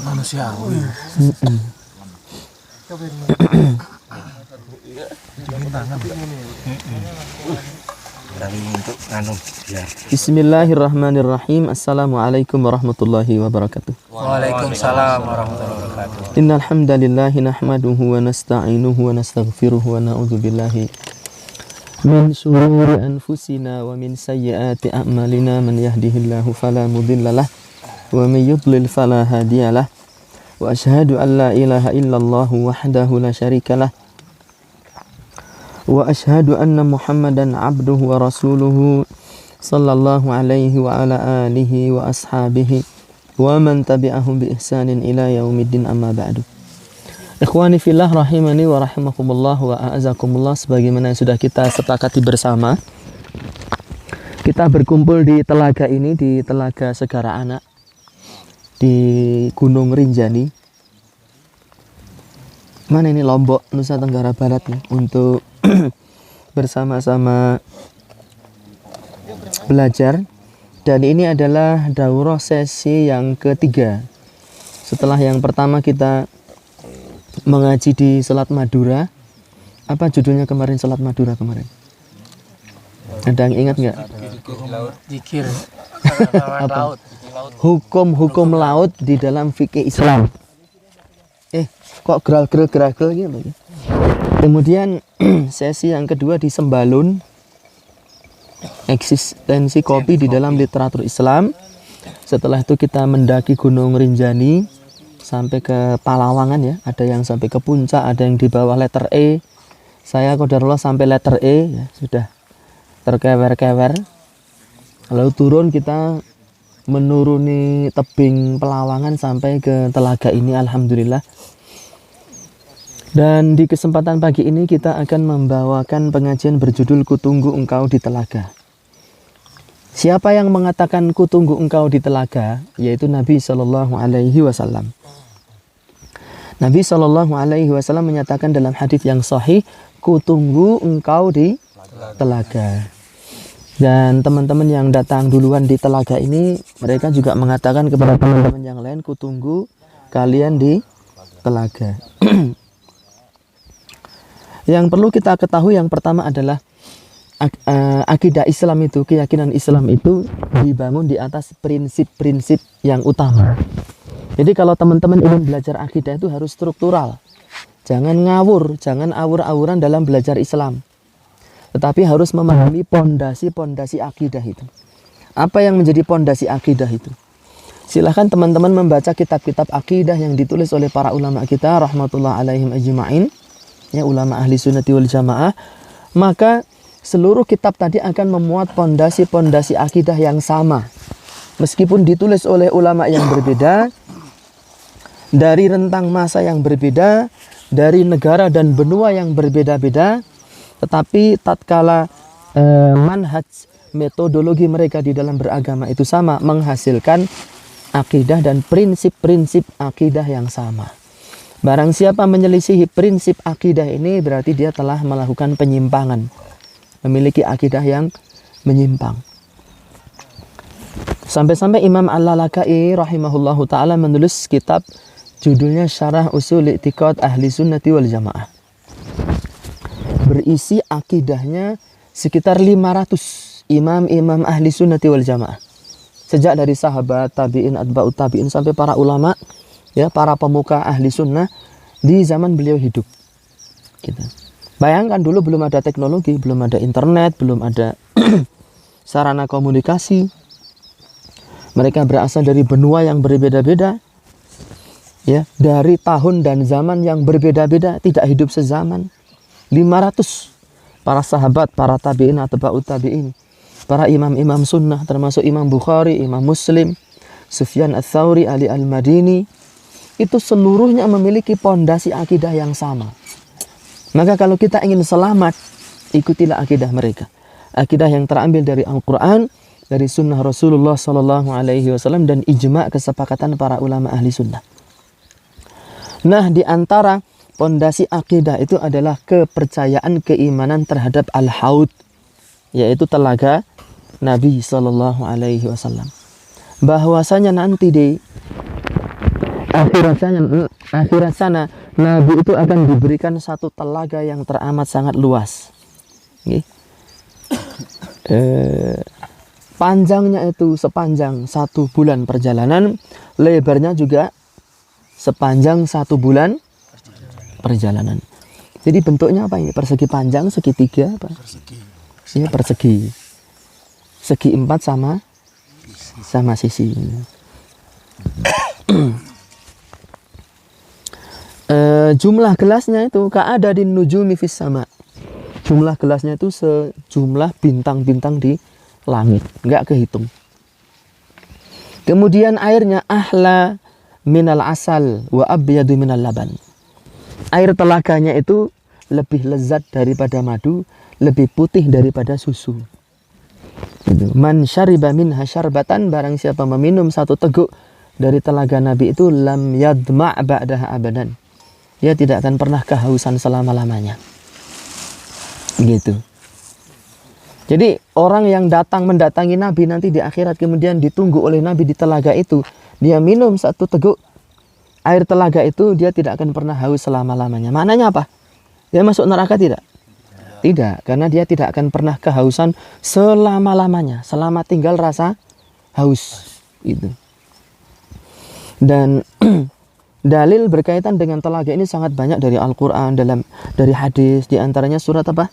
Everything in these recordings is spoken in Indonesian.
manusiawi. Bismillahirrahmanirrahim. Assalamualaikum warahmatullahi wabarakatuh. Waalaikumsalam warahmatullahi wabarakatuh. Innal hamdalillah nahmaduhu wa nasta'inuhu wa nastaghfiruhu wa na'udzu billahi min shururi anfusina wa min sayyiati a'malina. Man yahdihillahu fala mudhillalah wa may yudlil fala hadiyalah. Wa asyhadu an la ilaha illallah wahdahu la syarikalah wa asyhadu anna Muhammadan abduhu wa rasuluhu sallallahu alaihi wa ala alihi wa ashabihi wa man tabi'ahum bi ihsanin ila yaumiddin, amma ba'du. Ikhwani fillah rahimani wa rahimakumullah wa a'azakumullah. Sebagaimana yang sudah kita sepakati bersama, kita berkumpul di telaga ini, di Telaga Segara Anak di Gunung Rinjani. Mana ini, Lombok, Nusa Tenggara Barat nih, untuk bersama-sama belajar. Dan ini adalah daurah sesi yang ketiga. Setelah yang pertama kita mengaji di Selat Madura. Apa judulnya kemarin, Selat Madura kemarin? Ada yang ingat nggak? Zikir Apa? Hukum-hukum laut di dalam fikih Islam. Kok gerak-gerak gitu. Kemudian sesi yang kedua di Sembalun, eksistensi kopi di dalam literatur Islam. Setelah itu kita mendaki Gunung Rinjani sampai ke Palawangan ya. Ada yang sampai ke puncak, ada yang di bawah letter E. Saya qadarullah sampai letter E ya, sudah terkewer-kewer. Lalu turun, kita menuruni tebing Palawangan sampai ke telaga ini, alhamdulillah. Dan di kesempatan pagi ini kita akan membawakan pengajian berjudul Kutunggu Engkau di Telaga. Siapa yang mengatakan kutunggu engkau di telaga? Yaitu Nabi Shallallahu Alaihi Wasallam. Nabi Shallallahu Alaihi Wasallam menyatakan dalam hadis yang sahih, kutunggu engkau di telaga. Dan teman-teman yang datang duluan di telaga ini, mereka juga mengatakan kepada teman-teman yang lain, kutunggu kalian di telaga. Yang perlu kita ketahui yang pertama adalah akidah Islam itu, keyakinan Islam itu dibangun di atas prinsip-prinsip yang utama. Jadi kalau teman-teman ingin belajar akidah itu harus struktural. Jangan ngawur, jangan awur-awuran dalam belajar Islam. Tetapi harus memahami pondasi-pondasi akidah itu. Apa yang menjadi pondasi akidah itu? Silahkan teman-teman membaca kitab-kitab akidah yang ditulis oleh para ulama kita, rahmatullah alaihim ajma'in, ya, ulama ahli sunnati wal jamaah. Maka seluruh kitab tadi akan memuat pondasi-pondasi akidah yang sama. Meskipun ditulis oleh ulama yang berbeda, dari rentang masa yang berbeda, dari negara dan benua yang berbeda-beda, tetapi tatkala manhaj, metodologi mereka di dalam beragama itu sama, menghasilkan akidah dan prinsip-prinsip akidah yang sama. Barang siapa menyelisihi prinsip akidah ini, berarti dia telah melakukan penyimpangan, memiliki akidah yang menyimpang. Sampai-sampai Imam Al-Lalaka'i rahimahullahu ta'ala menulis kitab judulnya Syarah Usul I'tiqad Ahli Sunnati wal Jamaah. Berisi akidahnya sekitar 500 imam-imam Ahli Sunnati wal Jamaah. Sejak dari sahabat, tabi'in, atba'ut tabi'in, sampai para ulama, ya, para pemuka ahli sunnah di zaman beliau hidup. Gitu. Bayangkan dulu belum ada teknologi, belum ada internet, belum ada sarana komunikasi. Mereka berasal dari benua yang berbeda-beda, ya, dari tahun dan zaman yang berbeda-beda, tidak hidup sezaman. 500 para sahabat, para tabi'in atau ba'ut tabi'in, para imam-imam sunnah, termasuk Imam Bukhari, Imam Muslim, Sufyan Ats-Tsauri, Ali Al-Madini, itu seluruhnya memiliki pondasi akidah yang sama. Maka kalau kita ingin selamat, ikutilah akidah mereka. Akidah yang terambil dari Al-Quran, dari sunnah Rasulullah SAW, dan ijma' kesepakatan para ulama ahli sunnah. Nah, di antara pondasi akidah itu adalah kepercayaan, keimanan terhadap Al-Haud, yaitu telaga Nabi SAW. Bahwasanya nanti akhirat sana Nabi itu akan diberikan satu telaga yang teramat sangat luas. Nggih. Panjangnya itu sepanjang 1 bulan perjalanan, lebarnya juga sepanjang 1 bulan perjalanan. Jadi bentuknya apa ini? Persegi panjang, segitiga apa? Persegi. Ya, persegi. Segi 4 sama sisi. Jumlah gelasnya itu ka'ada din nujumi fis sama. Jumlah gelasnya itu sejumlah bintang-bintang di langit, enggak kehitung. Kemudian airnya ahla minal asal wa abyadu minal laban. Air telaganya itu lebih lezat daripada madu, lebih putih daripada susu. Man syariba minha syarbatan, barang siapa meminum 1 teguk dari telaga Nabi itu, lam yadma' ba'daha abadan. Dia tidak akan pernah kehausan selama-lamanya. Gitu. Jadi orang yang mendatangi Nabi nanti di akhirat, kemudian ditunggu oleh Nabi di telaga itu, dia minum 1 teguk air telaga itu, dia tidak akan pernah haus selama-lamanya. Maknanya apa? Dia masuk neraka tidak? Tidak, karena dia tidak akan pernah kehausan selama-lamanya, selama tinggal rasa haus itu. Dan dalil berkaitan dengan telaga ini sangat banyak dari Al-Qur'an, dari hadis, di antaranya surat apa?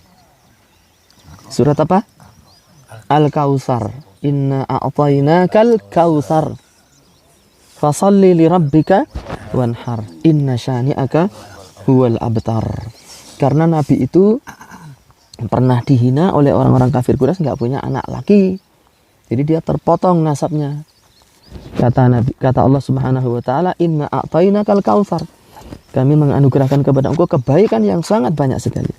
Surat apa? Al-Kautsar. Inna a'tainakal kautsar. Fasalli li rabbika wanhar. Inna syani'aka huwal abtar. Karena Nabi itu pernah dihina oleh orang-orang kafir Quraisy, nggak punya anak laki. Jadi dia terpotong nasabnya. Kata Allah Subhanahu wa taala, "Inna a'tainakal kautsar." Kami menganugerahkan kepada engkau kebaikan yang sangat banyak sekali.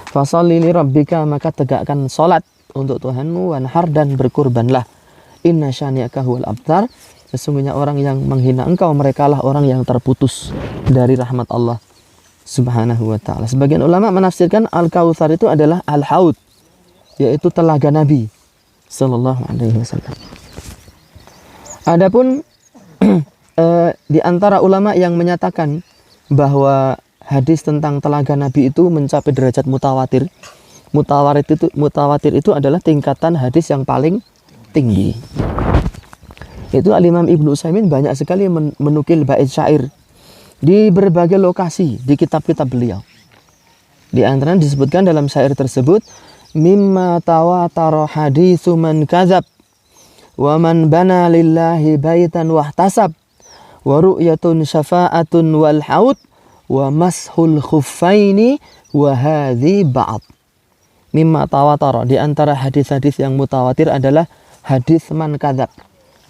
Fasalli li rabbika, maka tegakkan salat untuk Tuhanmu, wanhar, dan berkurbanlah. Inna syani'aka huwal abtar. Sesungguhnya orang yang menghina engkau, merekalah orang yang terputus dari rahmat Allah Subhanahu wa ta'ala. Sebagian ulama menafsirkan Al-Kautsar itu adalah Al-Haud, yaitu telaga Nabi sallallahu alaihi wasallam. Adapun di antara ulama yang menyatakan bahwa hadis tentang telaga Nabi itu mencapai derajat mutawatir. Mutawatir itu adalah tingkatan hadis yang paling tinggi. Itu Al-Imam Ibnu Utsaimin banyak sekali menukil bait syair di berbagai lokasi di kitab-kitab beliau. Di antaranya disebutkan dalam syair tersebut, mimma tawatara haditsu man kadzab wa man bana lillahi baitan wahtasab wa ru'yatun syafa'atun wal haud wa mashul khuffaini wa hadhi ba'd. Mimma tawatara, di antara hadis-hadis yang mutawatir adalah hadis man kadzab.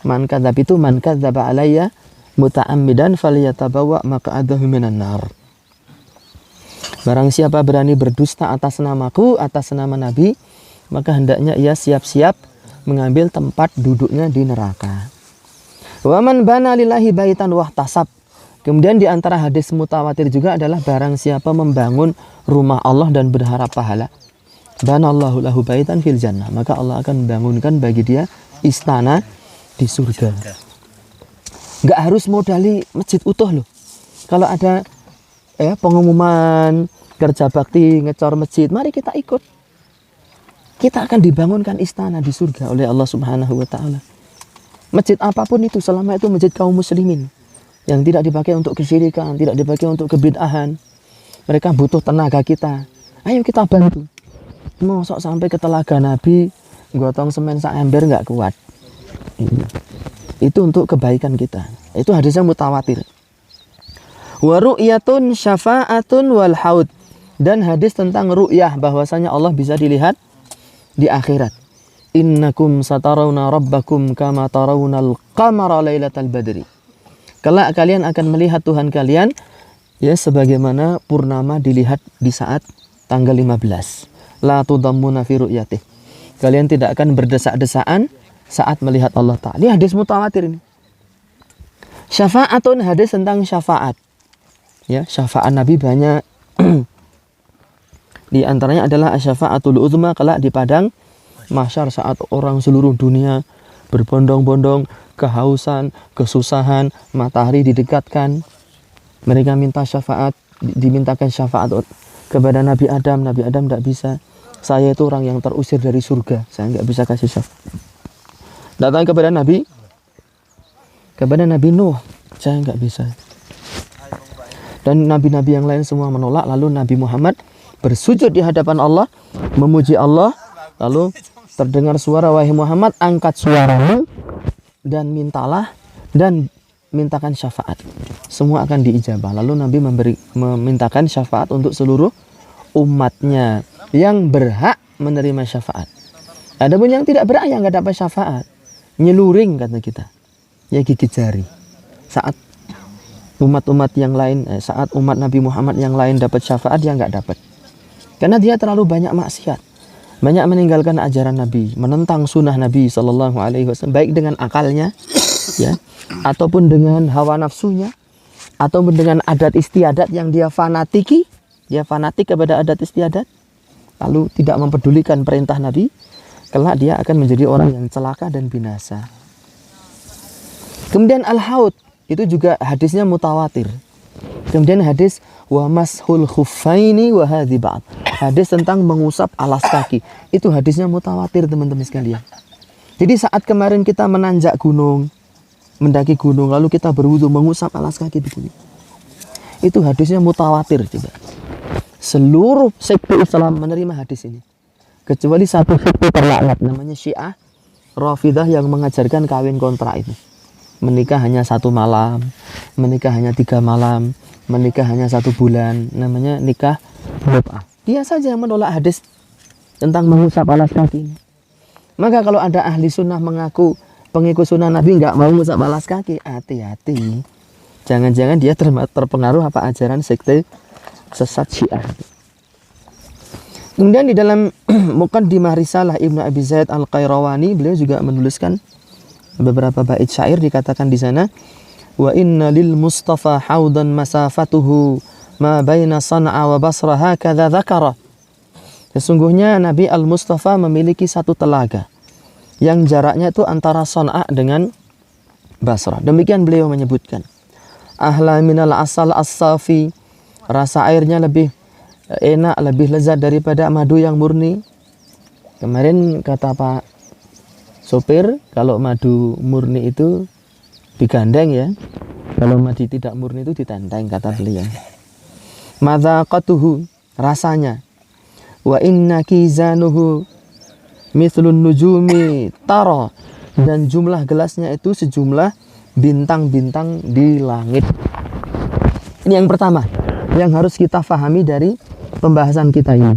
Man kadzab itu man kadzaba alayya muta'ammidan falyatabawa maq'adahu minan nar. Barang siapa berani berdusta atas namaku, atas nama Nabi, maka hendaknya ia siap-siap mengambil tempat duduknya di neraka. Wa man bana lillahi baitan wahtasab. Kemudian di antara hadis mutawatir juga adalah barang siapa membangun rumah Allah dan berharap pahala, banallahu lahu baitan fil jannah, maka Allah akan membangunkan bagi dia istana di surga. Nggak harus modali masjid utuh loh. Kalau ada pengumuman kerja bakti ngecor masjid, mari kita ikut. Kita akan dibangunkan istana di surga oleh Allah Subhanahu wa taala. Masjid apapun itu, selama itu masjid kaum muslimin, yang tidak dipakai untuk kesyirikan, tidak dipakai untuk kebid'ahan. Mereka butuh tenaga kita. Ayo kita bantu. Mosok sampai ke telaga Nabi, gotong semen sak ember nggak kuat. Itu untuk kebaikan kita. Itu hadisnya mutawatir. Wa ru'yatun syafa'atun wal haud, dan hadis tentang ru'yah, bahwasanya Allah bisa dilihat di akhirat. Innakum satarawna rabbakum kama tarawnal qamara lailatal badri. Kelak kalian akan melihat Tuhan kalian ya sebagaimana purnama dilihat di saat tanggal 15. La tudammuna fi ru'yatih. Kalian tidak akan berdesak-desaan saat melihat Allah Ta'ala. Ini hadis mutawatir ini. Syafa'atun, hadis tentang syafaat. Ya, syafaat Nabi banyak. Di antaranya adalah syafaatul uzma, kelak di padang mahsyar saat orang seluruh dunia berbondong-bondong kehausan, kesusahan, matahari didekatkan. Mereka minta syafaat, dimintakan syafaat kepada Nabi Adam. Nabi Adam tidak bisa. Saya itu orang yang terusir dari surga, saya nggak bisa kasih syafaat. Datang kepada Nabi Nuh, saya nggak bisa. Dan nabi-nabi yang lain semua menolak. Lalu Nabi Muhammad bersujud di hadapan Allah, memuji Allah. Lalu terdengar suara, wahai Muhammad, angkat suaramu dan mintalah dan mintakan syafaat. Semua akan diijabah. Lalu Nabi memintakan syafaat untuk seluruh umatnya yang berhak menerima syafaat. Adapun yang tidak berhak, yang nggak dapat syafaat, nyeluring kata kita, ya gigit jari. Saat umat-umat yang lain, saat umat Nabi Muhammad yang lain dapat syafaat, dia nggak dapat. Karena dia terlalu banyak maksiat, banyak meninggalkan ajaran Nabi, menentang sunnah Nabi Shallallahu Alaihi Wasallam, baik dengan akalnya, ya, ataupun dengan hawa nafsunya, ataupun dengan adat istiadat yang dia fanatiki, dia fanatik kepada adat istiadat, lalu tidak mempedulikan perintah Nabi, kelak dia akan menjadi orang yang celaka dan binasa. Kemudian al-haud itu juga hadisnya mutawatir. Kemudian hadis wa mashul khuffaini wa hadhi ba'd. Hadis tentang mengusap alas kaki. Itu hadisnya mutawatir, teman-teman sekalian. Jadi saat kemarin kita menanjak gunung, mendaki gunung, lalu kita berwudu mengusap alas kaki begini. Itu hadisnya mutawatir juga. Seluruh sekte Islam menerima hadis ini. Kecuali satu sekte terlaknat namanya Syiah Rafidah yang mengajarkan kawin kontrak itu. Menikah hanya 1 malam, menikah hanya 3 malam, menikah hanya 1 bulan, namanya nikah mut'ah. Dia saja yang menolak hadis tentang mengusap alas kaki. Maka kalau ada ahli sunnah mengaku pengikut sunnah Nabi nggak mau mengusap alas kaki, hati-hati. Jangan-jangan dia terpengaruh apa ajaran sekte sesat Syiah. Kemudian di dalam Muqaddimah Risalah Ibnu Abi Zaid Al-Qayrawani, beliau juga menuliskan beberapa bait syair, dikatakan di sana, wa inna lil Mustafa haudan masafatuhu ma baina San'a wa Basra hakadha dzakara. Sesungguhnya Nabi Al-Mustafa memiliki satu telaga yang jaraknya itu antara San'a dengan Basra. Demikian beliau menyebutkan. Ahla minal asal as-safi, rasa airnya lebih enak, lebih lezat daripada madu yang murni. Kemarin kata Pak sopir, kalau madu murni itu digandeng ya, kalau madu tidak murni itu ditenteng, kata beliau. Madzaqatuhu, rasanya. Wa inna kizanuhu mithlun nujumi tara, dan jumlah gelasnya itu sejumlah bintang-bintang di langit. Ini yang pertama yang harus kita fahami dari pembahasan kita ini.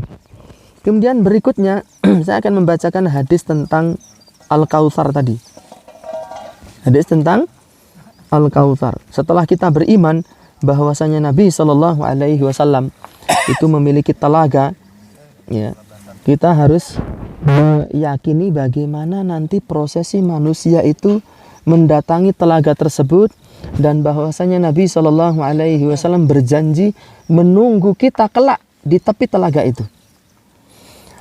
Kemudian berikutnya saya akan membacakan hadis tentang Al-Kautsar tadi. Hadis tentang Al-Kautsar. Setelah kita beriman bahwasanya Nabi Shallallahu Alaihi Wasallam itu memiliki telaga, ya, kita harus meyakini bagaimana nanti prosesi manusia itu mendatangi telaga tersebut, dan bahwasanya Nabi Shallallahu Alaihi Wasallam berjanji menunggu kita kelak di tepi telaga itu.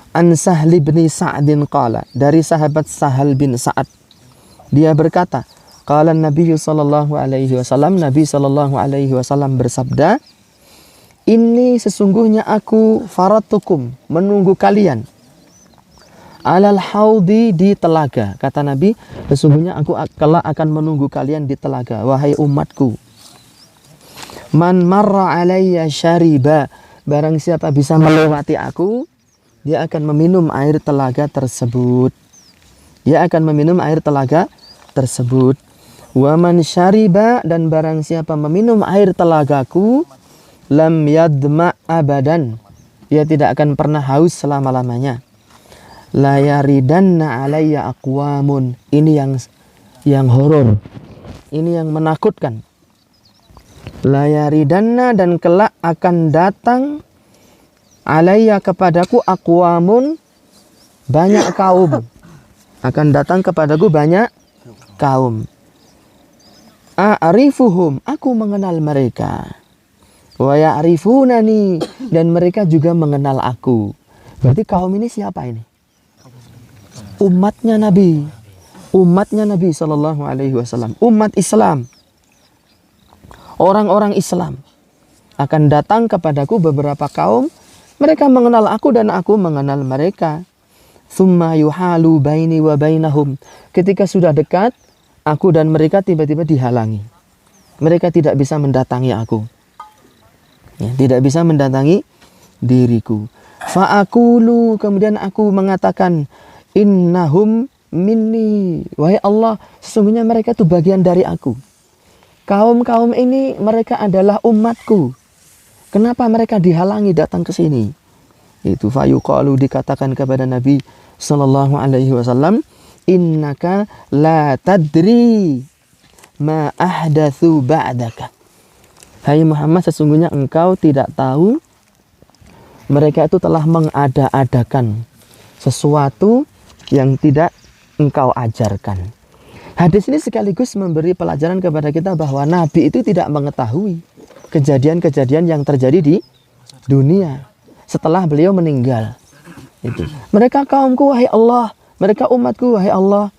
An Sahl bin Sa'din qala, dari sahabat Sahal bin Sa'ad, dia berkata, qala Nabi sallallahu alaihi wasallam, Nabi sallallahu alaihi wasallam bersabda, ini sesungguhnya aku faratukum, menunggu kalian, alal haudi, di telaga. Kata Nabi, sesungguhnya aku kelak akan menunggu kalian di telaga, wahai umatku. Man marra alayya syariba, barang siapa bisa melewati aku, dia akan meminum air telaga tersebut. Dia akan meminum air telaga tersebut. Wa man syariba, dan barang siapa meminum air telagaku, lam yadma abadan, dia tidak akan pernah haus selama-lamanya. La yaridanna alayya aqwamun, ini yang horor, ini yang menakutkan. La yaridanna, dan kelak akan datang, alayya, kepadaku, aqwamun, banyak kaum, akan datang kepadaku banyak kaum. A'rifuhum, aku mengenal mereka. Wa ya'rifunani, dan mereka juga mengenal aku. Berarti kaum ini siapa ini? Umatnya Nabi. umatnya Nabi Shallallahu Alaihi Wasallam, umat Islam, orang-orang Islam akan datang kepadaku beberapa kaum, mereka mengenal aku dan aku mengenal mereka. Tsumma yuhalu baini wa bainahum. Ketika sudah dekat, aku dan mereka tiba-tiba dihalangi. Mereka tidak bisa mendatangi aku. Ya, tidak bisa mendatangi diriku. Fa'akulu, kemudian aku mengatakan, innahum minni. Wahai Allah, sesungguhnya mereka itu bagian dari aku. Kaum-kaum ini mereka adalah umatku. Kenapa mereka dihalangi datang ke sini? Itu fayuqalu, dikatakan kepada Nabi sallallahu alaihi wasallam, innaka la tadri ma ahdatsu ba'daka. Hai Muhammad, sesungguhnya engkau tidak tahu mereka itu telah mengada-adakan sesuatu yang tidak engkau ajarkan. Hadis ini sekaligus memberi pelajaran kepada kita bahwa Nabi itu tidak mengetahui kejadian-kejadian yang terjadi di dunia setelah beliau meninggal. Itu. Mereka kaumku wahai Allah, mereka umatku wahai Allah.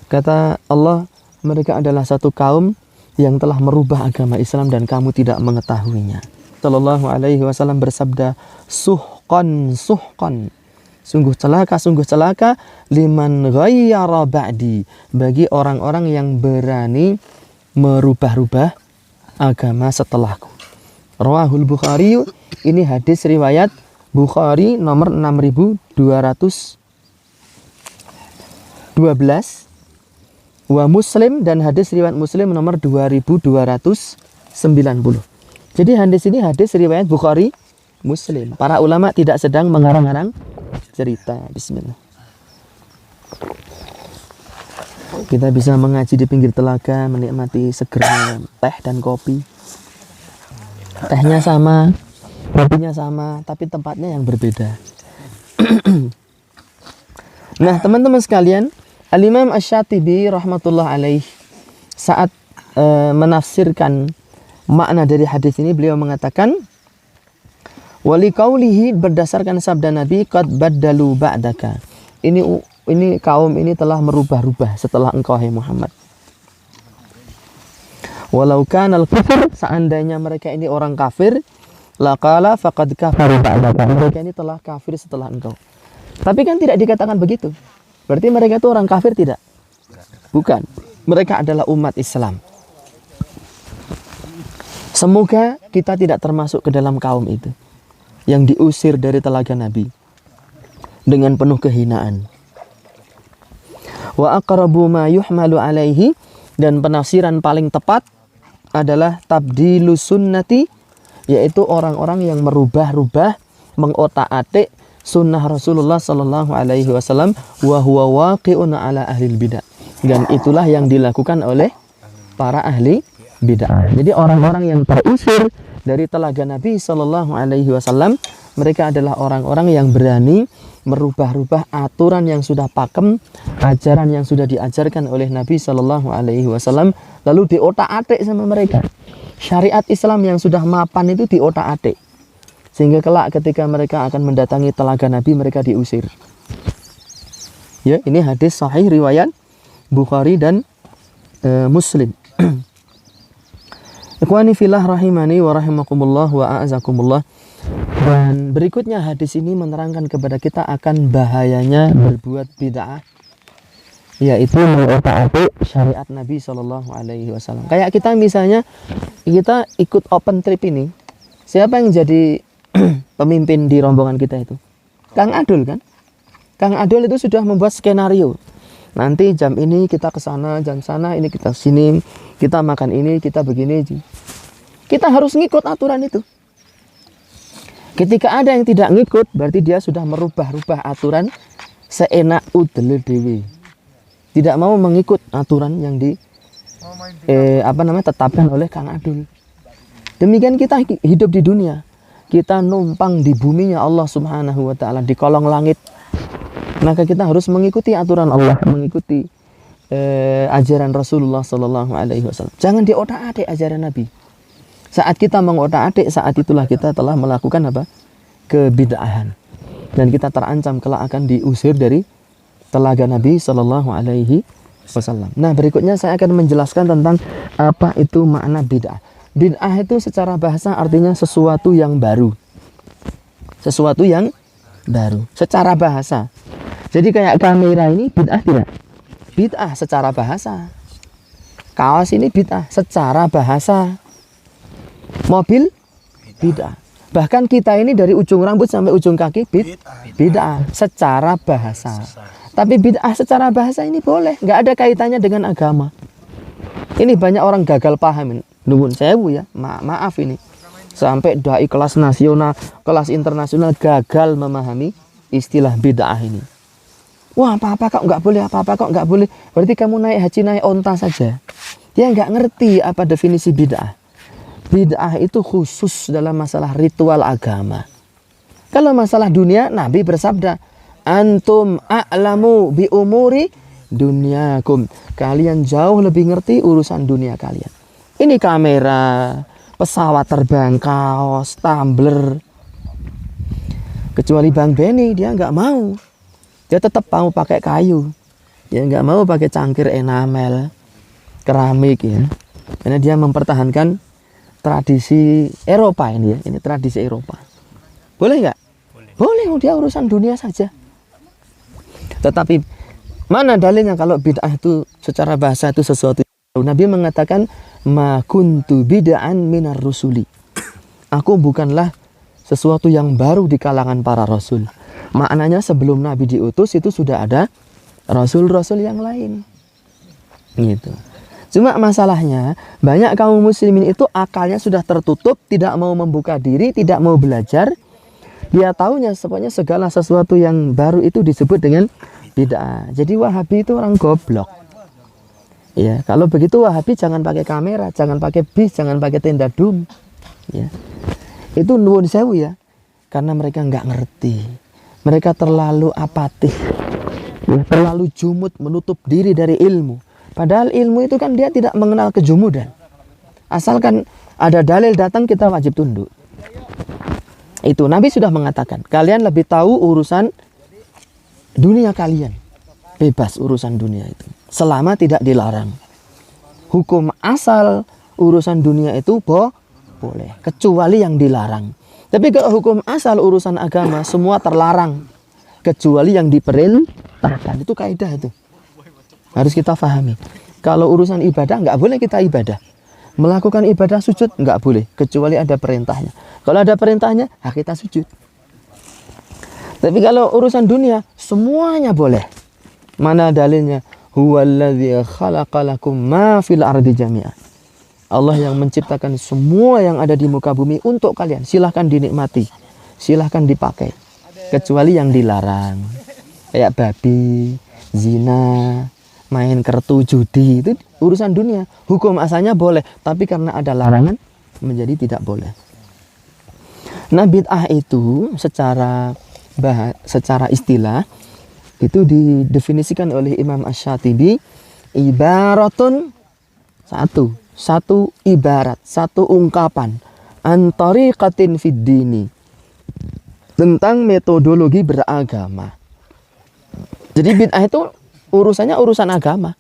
Kata Allah, mereka adalah satu kaum yang telah merubah agama Islam dan kamu tidak mengetahuinya. Sallallahu alaihi wasallam bersabda, suhqan suhqan. Sungguh celaka liman ghayyara ba'di, bagi orang-orang yang berani merubah-rubah agama setelahku. Rawahul Bukhari, ini hadis riwayat Bukhari nomor 6212. Wa Muslim, dan hadis riwayat Muslim nomor 2290. Jadi hadis ini hadis riwayat Bukhari Muslim. Para ulama tidak sedang mengarang-arang cerita. Bismillah. Kita bisa mengaji di pinggir telaga, menikmati segernya teh dan kopi. Tehnya sama, kopinya sama, tapi tempatnya yang berbeda. Nah, teman-teman sekalian, Al-Imam Asy-Syatibi rahmatullah alaih saat menafsirkan makna dari hadis ini, beliau mengatakan, wali qaulihi, berdasarkan sabda Nabi, qad baddalu ba'daka. Ini kaum ini telah merubah-rubah setelah engkau hai Muhammad. Walau kanal kufur, seandainya mereka ini orang kafir, laqala faqad kafaru ba'daka. Mereka ini telah kafir setelah engkau. Tapi kan tidak dikatakan begitu. Berarti mereka itu orang kafir tidak? Bukan. Mereka adalah umat Islam. Semoga kita tidak termasuk ke dalam kaum itu yang diusir dari telaga Nabi dengan penuh kehinaan. Wa aqrabu ma yuhmalu alaihi, dan penafsiran paling tepat adalah tabdilu sunnati, yaitu orang-orang yang merubah-rubah, mengotak-atik sunnah Rasulullah sallallahu alaihi wasallam, wa huwa waqi'un ala ahli bidah. Dan itulah yang dilakukan oleh para ahli bid'ah. Jadi orang-orang yang terusir dari telaga Nabi sallallahu alaihi wasallam, mereka adalah orang-orang yang berani merubah-rubah aturan yang sudah pakem, ajaran yang sudah diajarkan oleh Nabi sallallahu alaihi wasallam, lalu diotak-atik sama mereka. Syariat Islam yang sudah mapan itu diotak-atik, sehingga kelak ketika mereka akan mendatangi telaga Nabi, mereka diusir. Ya, ini hadis sahih riwayat Bukhari dan Muslim. Ikhwani fillah rahimani wa rahimakumullah wa a'azakumullah. Dan berikutnya hadis ini menerangkan kepada kita akan bahayanya berbuat bid'ah, yaitu mengotak-atik syariat Nabi Shallallahu Alaihi Wasallam. Kayak kita misalnya, kita ikut open trip ini, siapa yang jadi pemimpin di rombongan kita itu? Kang Adul kan? Kang Adul itu sudah membuat skenario. Nanti jam ini kita ke sana, jam sana ini kita sini, kita makan ini, kita begini. Kita harus ngikut aturan itu. Ketika ada yang tidak ngikut, berarti dia sudah merubah-rubah aturan seenak udele dewi. Tidak mau mengikut aturan yang tetapkan oleh Kang Adul. Demikian kita hidup di dunia. Kita numpang di buminya Allah Subhanahu wa taala, di kolong langit. Maka kita harus mengikuti aturan Allah, mengikuti ajaran Rasulullah sallallahu alaihi wasallam. Jangan diotak-atik ajaran Nabi. Saat kita mengotak-atik, saat itulah kita telah melakukan apa? Kebid'ahan. Dan kita terancam kelak akan diusir dari telaga Nabi Shallallahu Alaihi Wasallam. Nah, berikutnya saya akan menjelaskan tentang apa itu makna bid'ah. Bid'ah itu secara bahasa artinya sesuatu yang baru. Sesuatu yang baru secara bahasa. Jadi kayak kamera ini bid'ah tidak? Bid'ah secara bahasa. Kaos ini bid'ah secara bahasa. Mobil bid'ah. Bahkan kita ini dari ujung rambut sampai ujung kaki bid'ah secara bahasa. Tapi bid'ah secara bahasa ini boleh, nggak ada kaitannya dengan agama. Ini banyak orang gagal paham. Nuwun sewu ya, maaf ini. Sampai dai kelas nasional, kelas internasional gagal memahami istilah bid'ah ini. Wah, apa-apa kok nggak boleh, apa-apa kok nggak boleh. Berarti kamu naik haji naik onta saja. Dia nggak ngerti apa definisi bid'ah. Bid'ah itu khusus dalam masalah ritual agama. Kalau masalah dunia, Nabi bersabda, antum a'lamu bi umuri dunyakum. Kalian jauh lebih ngerti urusan dunia kalian. Ini kamera, pesawat terbang, kaos, tumbler. Kecuali Bang Benny, dia nggak mau. Dia tetap mau pakai kayu. Dia nggak mau pakai cangkir enamel, keramik ya. Karena dia mempertahankan tradisi Eropa ini ya. Ini tradisi Eropa. Boleh nggak? Boleh, dia urusan dunia saja. Tetapi mana dalilnya kalau bid'ah itu secara bahasa itu sesuatu? Nabi mengatakan ma kuntu bid'an minar rusuli. Aku bukanlah sesuatu yang baru di kalangan para rasul. Maknanya sebelum Nabi diutus itu sudah ada rasul-rasul yang lain. Gitu. Cuma masalahnya banyak kaum muslimin itu akalnya sudah tertutup, tidak mau membuka diri, tidak mau belajar. Dia taunya semuanya segala sesuatu yang baru itu disebut dengan bid'ah. Jadi Wahabi itu orang goblok. Ya, kalau begitu Wahabi jangan pakai kamera, jangan pakai bis, jangan pakai tenda dum. Ya. Itu nuwun sewu ya. Karena mereka nggak ngerti. Mereka terlalu apatis. Ya, terlalu jumud, menutup diri dari ilmu. Padahal ilmu itu kan dia tidak mengenal kejumudan. Asalkan ada dalil datang kita wajib tunduk. Itu Nabi sudah mengatakan, kalian lebih tahu urusan dunia kalian. Bebas urusan dunia itu. Selama tidak dilarang. Hukum asal urusan dunia itu boleh. Kecuali yang dilarang. Tapi kalau hukum asal urusan agama semua terlarang. Kecuali yang diperintahkan. Itu kaidah itu. Harus kita pahami. Kalau urusan ibadah nggak boleh kita ibadah. Melakukan ibadah sujud nggak boleh. Kecuali ada perintahnya. Kalau ada perintahnya, kita sujud. Tapi kalau urusan dunia, semuanya boleh. Mana dalilnya? Huwallazi khalaqalakum ma fil ardi jami'ah. Allah yang menciptakan semua yang ada di muka bumi untuk kalian. Silahkan dinikmati. Silahkan dipakai. Kecuali yang dilarang. Kayak babi, zina, main kartu judi. Itu urusan dunia. Hukum asalnya boleh. Tapi karena ada larangan, menjadi tidak boleh. Nah, bid'ah itu secara istilah itu didefinisikan oleh Imam Asy-Syatibi ibaratun satu ibarat, satu ungkapan antariqatin fid dini, tentang metodologi beragama. Jadi bid'ah itu urusannya urusan agama.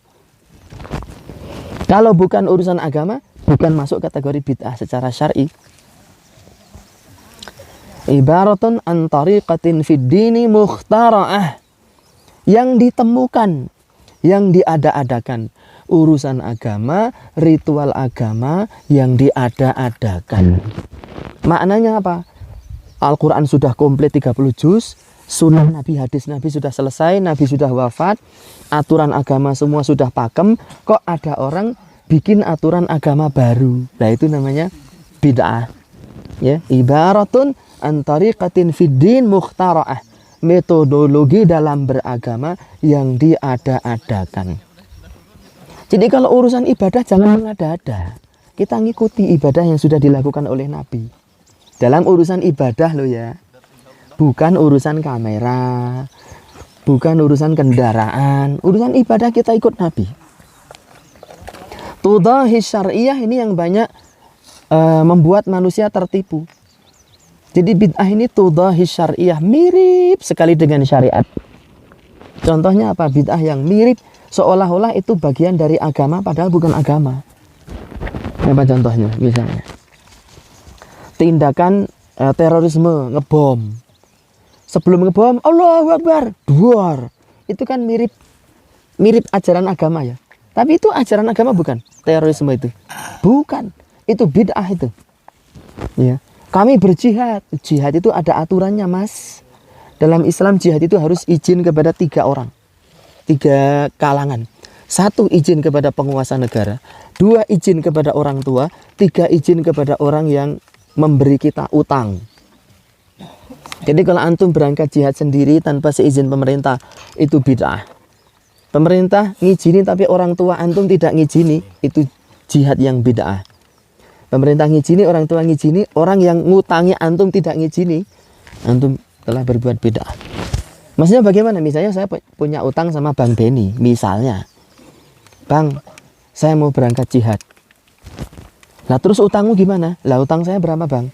Kalau bukan urusan agama, bukan masuk kategori bid'ah secara syar'i. Ibaratun antariqatin fid dini mukhtara'ah, yang ditemukan, yang diada-adakan. Urusan agama, ritual agama yang diada-adakan. Maknanya apa? Al-Quran sudah komplit 30 juz, sunnah Nabi, hadis Nabi sudah selesai, Nabi sudah wafat, aturan agama semua sudah pakem, kok ada orang bikin aturan agama baru. Nah, itu namanya bid'ah. Ya, ibaratun antariqatin fiddin mukhtara'ah, metodologi dalam beragama yang diada-adakan. Jadi kalau urusan ibadah jangan mengada-ada. Kita ngikuti ibadah yang sudah dilakukan oleh Nabi. Dalam urusan ibadah loh ya. Bukan urusan kamera, bukan urusan kendaraan. Urusan ibadah kita ikut Nabi. Tudahi syariah ini yang banyak membuat manusia tertipu. Jadi bid'ah ini tudahi syariah, mirip sekali dengan syariat. Contohnya apa? Bid'ah yang mirip seolah-olah itu bagian dari agama padahal bukan agama. Apa contohnya? Misalnya tindakan terorisme, ngebom. Sebelum ngebom, Allahu Akbar, duar. Itu kan mirip ajaran agama ya. Tapi itu ajaran agama bukan? Terorisme itu. Bukan. Itu bid'ah itu. Ya. Kami berjihad. Jihad itu ada aturannya, Mas. Dalam Islam jihad itu harus izin kepada 3 orang. 3 kalangan. 1 izin kepada penguasa negara. 2 izin kepada orang tua. 3 izin kepada orang yang memberi kita utang. Jadi kalau antum berangkat jihad sendiri tanpa seizin pemerintah, itu bid'ah. Pemerintah ngizini tapi orang tua antum tidak ngizini, itu jihad yang bid'ah. Pemerintah ngizini, orang tua ngizini, orang yang ngutangi antum tidak ngizini, antum telah berbuat bid'ah. Maksudnya bagaimana? Misalnya saya punya utang sama Bang Beni, misalnya. Bang, saya mau berangkat jihad. Nah terus utangmu gimana? Lah utang saya berapa, Bang?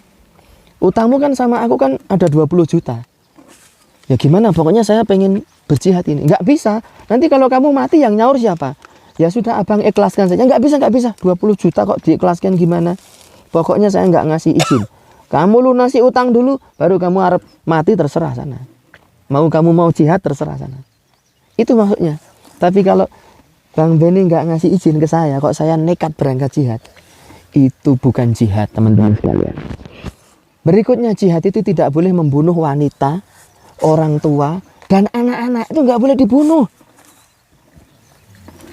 Utangmu kan sama aku kan ada 20 juta. Ya gimana? Pokoknya saya pengen berjihad ini. Nggak bisa. Nanti kalau kamu mati yang nyaur siapa? Ya sudah abang ikhlaskan saja. Nggak bisa. 20 juta kok diikhlaskan gimana? Pokoknya saya nggak ngasih izin. Kamu lunasi utang dulu, baru kamu harap mati terserah sana. Kamu mau jihad terserah sana. Itu maksudnya. Tapi kalau Bang Beni nggak ngasih izin ke saya, kok saya nekat berangkat jihad. Itu bukan jihad, teman-teman sekalian. Berikutnya, jihad itu tidak boleh membunuh wanita, orang tua, dan anak-anak. Itu nggak boleh dibunuh.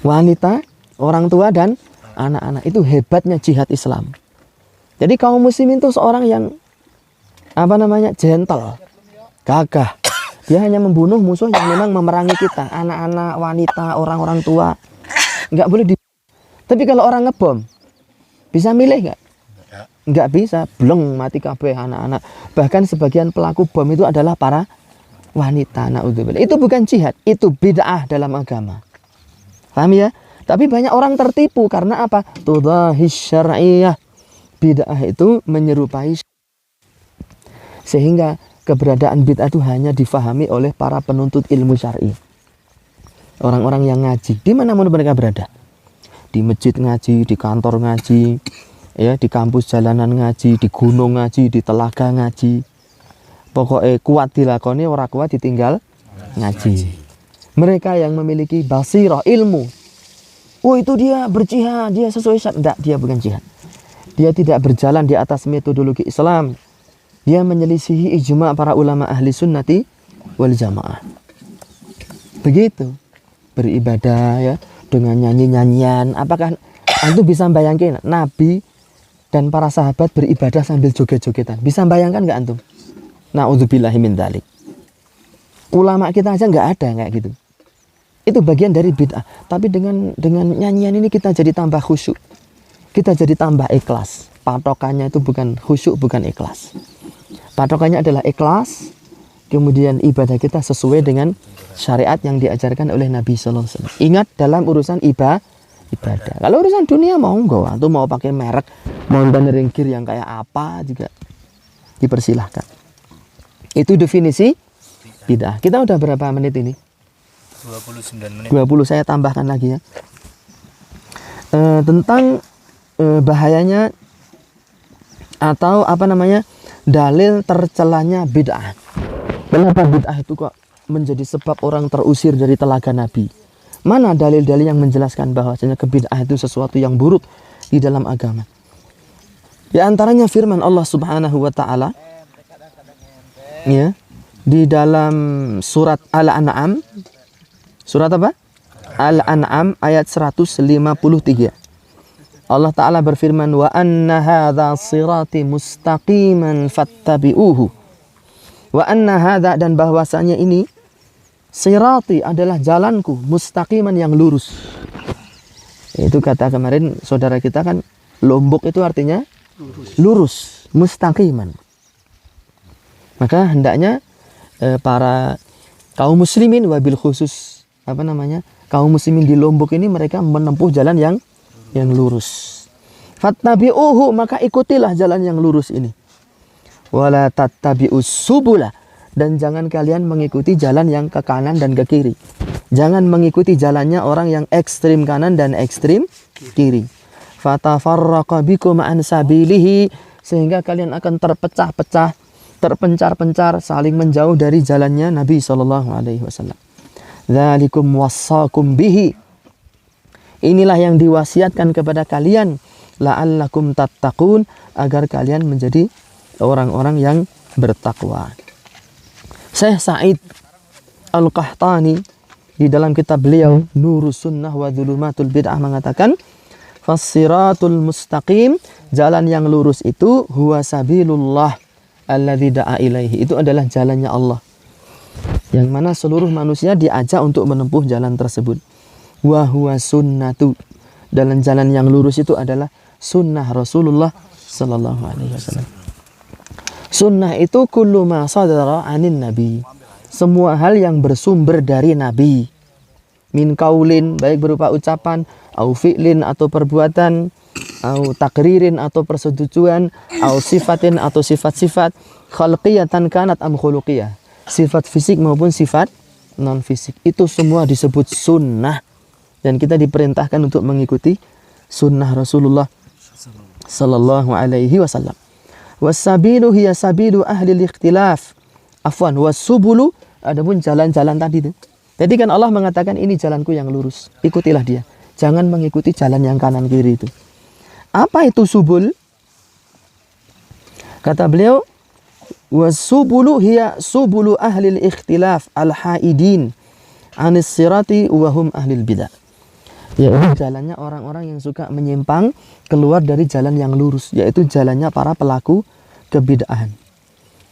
Wanita, orang tua, dan anak-anak. Itu hebatnya jihad Islam. Jadi kaum muslimin itu seorang yang gentle, gagah. Dia hanya membunuh musuh yang memang memerangi kita. Anak-anak, wanita, orang-orang tua. Nggak boleh dibunuh. Tapi kalau orang ngebom, bisa milih nggak? Nggak bisa, bleng mati kabeh anak-anak. Bahkan sebagian pelaku bom itu adalah para wanita. Naudzubillah. Itu bukan jihad, itu bid'ah dalam agama. Paham ya? Tapi banyak orang tertipu karena apa? Tudahis syar'iyah. Bid'ah itu menyerupai, sehingga keberadaan bid'ah itu hanya difahami oleh para penuntut ilmu syar'i. Orang-orang yang ngaji, di mana mereka berada? Di masjid ngaji, di kantor ngaji, ya, di kampus jalanan ngaji, di gunung ngaji, di telaga ngaji. Pokoknya kuat dilakoni, ora kuat ditinggal ngaji. Mereka yang memiliki basirah, ilmu. Oh itu dia berjihad, dia sesuai syariat. Enggak, dia bukan jihad. Dia tidak berjalan di atas metodologi Islam. Dia menyelisihi ijma' para ulama ahli sunnati wal jamaah. Begitu. Beribadah ya, dengan nyanyi-nyanyian. Apakah antum bisa bayangkan Nabi dan para sahabat beribadah sambil joget-jogetan? Bisa bayangkan nggak antum? Na'udzubillahi min dzalik. Ulama kita aja nggak ada kayak gitu. Itu bagian dari bid'ah. Tapi dengan nyanyian ini kita jadi tambah khusyuk. Kita jadi tambah ikhlas. Patokannya itu bukan khusyuk, bukan ikhlas. Patokannya adalah ikhlas. Kemudian ibadah kita sesuai dengan syariat yang diajarkan oleh Nabi Sallallahu Alaihi Wasallam. Ingat, dalam urusan ibadah. Kalau urusan dunia monggo, antum mau pakai merek mountain ringkir yang kayak apa juga dipersilahkan. Itu definisi bid'ah. Kita udah berapa menit ini? 29 menit. 20, saya tambahkan lagi ya. Tentang bahayanya atau dalil tercelanya bid'ah. Kenapa bid'ah itu kok menjadi sebab orang terusir dari telaga Nabi? Mana dalil-dalil yang menjelaskan bahwasanya kebid'ah itu sesuatu yang buruk di dalam agama? Di antaranya firman Allah Subhanahu wa taala ya, di dalam surat Al-An'am. Surat apa? Al-An'am ayat 153. Allah taala berfirman, wa anna hadza sirati mustaqiman fattabi'uhu. Wa anna hadza, dan bahwasanya ini sirati adalah jalanku, mustaqiman yang lurus. Itu kata kemarin saudara kita kan, Lombok itu artinya lurus, mustaqiman. Maka hendaknya para kaum muslimin, wabil khusus kaum muslimin di Lombok ini, mereka menempuh jalan yang lurus. Fattabi'uhu, maka ikutilah jalan yang lurus ini. Wala tattabi'us subula, dan jangan kalian mengikuti jalan yang ke kanan dan ke kiri. Jangan mengikuti jalannya orang yang ekstrim kanan dan ekstrim kiri. Fatafarraqa bikum an sabilihi, sehingga kalian akan terpecah-pecah, terpencar-pencar, saling menjauh dari jalannya Nabi sallallahu alaihi wasallam. Dzalikum wassakum bihi, inilah yang diwasiatkan kepada kalian, la'allakum tattaqun, agar kalian menjadi orang-orang yang bertakwa. Syekh Sa'id Al-Qahtani di dalam kitab beliau Nurus Sunnah wa Dzulumatul Bid'ah mengatakan, Fassiratul mustaqim, jalan yang lurus itu huwa sabilullah alladzi da'a ilaihi, itu adalah jalannya Allah, yang mana seluruh manusia diajak untuk menempuh jalan tersebut. Wa huwa sunnatu, dalam jalan yang lurus itu adalah sunnah Rasulullah sallallahu alaihi wasallam. Sunnah itu kullu ma sadara anin nabi, semua hal yang bersumber dari nabi. Min kaulin, baik berupa ucapan, au fi'lin atau perbuatan, au takririn atau persetujuan, au sifatin atau sifat-sifat, khalqiyatan kanat am khuluqiyah, sifat fisik maupun sifat non fisik, itu semua disebut sunnah, dan kita diperintahkan untuk mengikuti sunnah Rasulullah sallallahu alaihi wasallam. Wasabilu hiya sabilu ahli ikhtilaf, afwan, wasubulu, adapun jalan-jalan tadi itu. Jadi kan Allah mengatakan ini jalanku yang lurus, ikutilah dia, jangan mengikuti jalan yang kanan kiri itu. Apa itu subul? Kata beliau, wasubulu hiya subulu ahli ikhtilaf al-haidin anis sirati wa hum ahli bidah. Yaitu jalannya orang-orang yang suka menyimpang keluar dari jalan yang lurus, yaitu jalannya para pelaku kebid'ahan.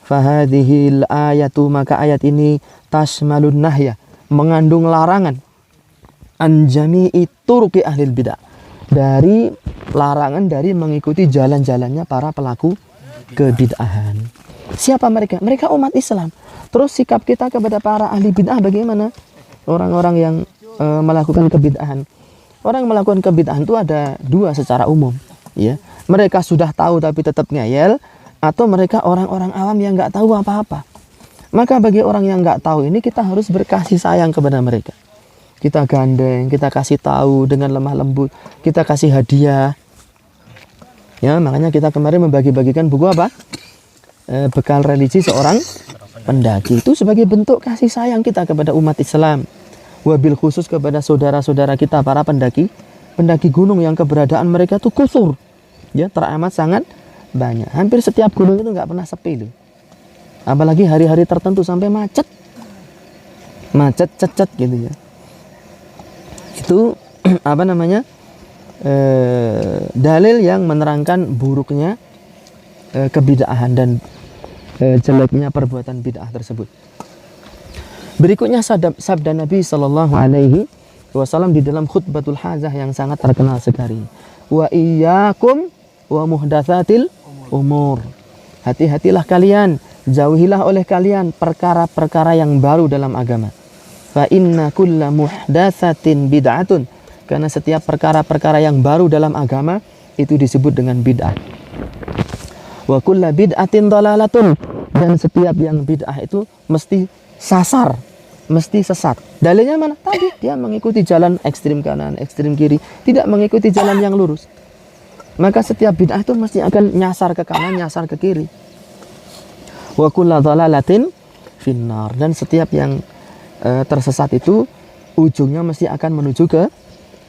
Fahadhil ayatu, maka ayat ini tashmalun nahya, mengandung larangan, an jami'i turuqi ahlil bid'ah, dari larangan dari mengikuti jalan-jalannya para pelaku kebid'ahan. Siapa mereka? Mereka umat Islam. Terus sikap kita kepada para ahli bid'ah bagaimana? Orang-orang yang melakukan kebid'ahan. Orang yang melakukan kebid'ahan itu ada dua secara umum, ya. Mereka sudah tahu tapi tetap ngeyel, atau mereka orang-orang awam yang nggak tahu apa-apa. Maka bagi orang yang nggak tahu ini, kita harus berkasih sayang kepada mereka. Kita gandeng, kita kasih tahu dengan lemah lembut, kita kasih hadiah. Ya, makanya kita kemarin membagi-bagikan buku apa? Bekal religi seorang pendaki. Itu sebagai bentuk kasih sayang kita kepada umat Islam. Wabil khusus kepada saudara-saudara kita para pendaki gunung yang keberadaan mereka itu kusur, ya, teramat sangat banyak. Hampir setiap gunung itu nggak pernah sepi loh. Apalagi hari-hari tertentu sampai macet cet gitu ya. Itu apa namanya, dalil yang menerangkan buruknya kebid'ahan dan jeleknya perbuatan bid'ah tersebut. Berikutnya sabda Nabi Sallallahu Alaihi Wasallam di dalam khutbatul hajah yang sangat terkenal sekali. Wa iyyakum wa muhdatsatil umur. Hati-hatilah kalian, jauhilah oleh kalian perkara-perkara yang baru dalam agama. Fa inna kulla muhdatsatin bid'atun, karena setiap perkara-perkara yang baru dalam agama itu disebut dengan bid'ah. Wa kulla bid'atin dhalalatun, dan setiap yang bid'ah itu mesti sasar, mesti sesat. Dalilnya mana? Tadi dia mengikuti jalan ekstrim kanan, ekstrim kiri, tidak mengikuti jalan yang lurus. Maka setiap bid'ah itu mesti akan nyasar ke kanan, nyasar ke kiri. Wa kullu dhalalatin finnar, dan setiap yang tersesat itu ujungnya mesti akan menuju ke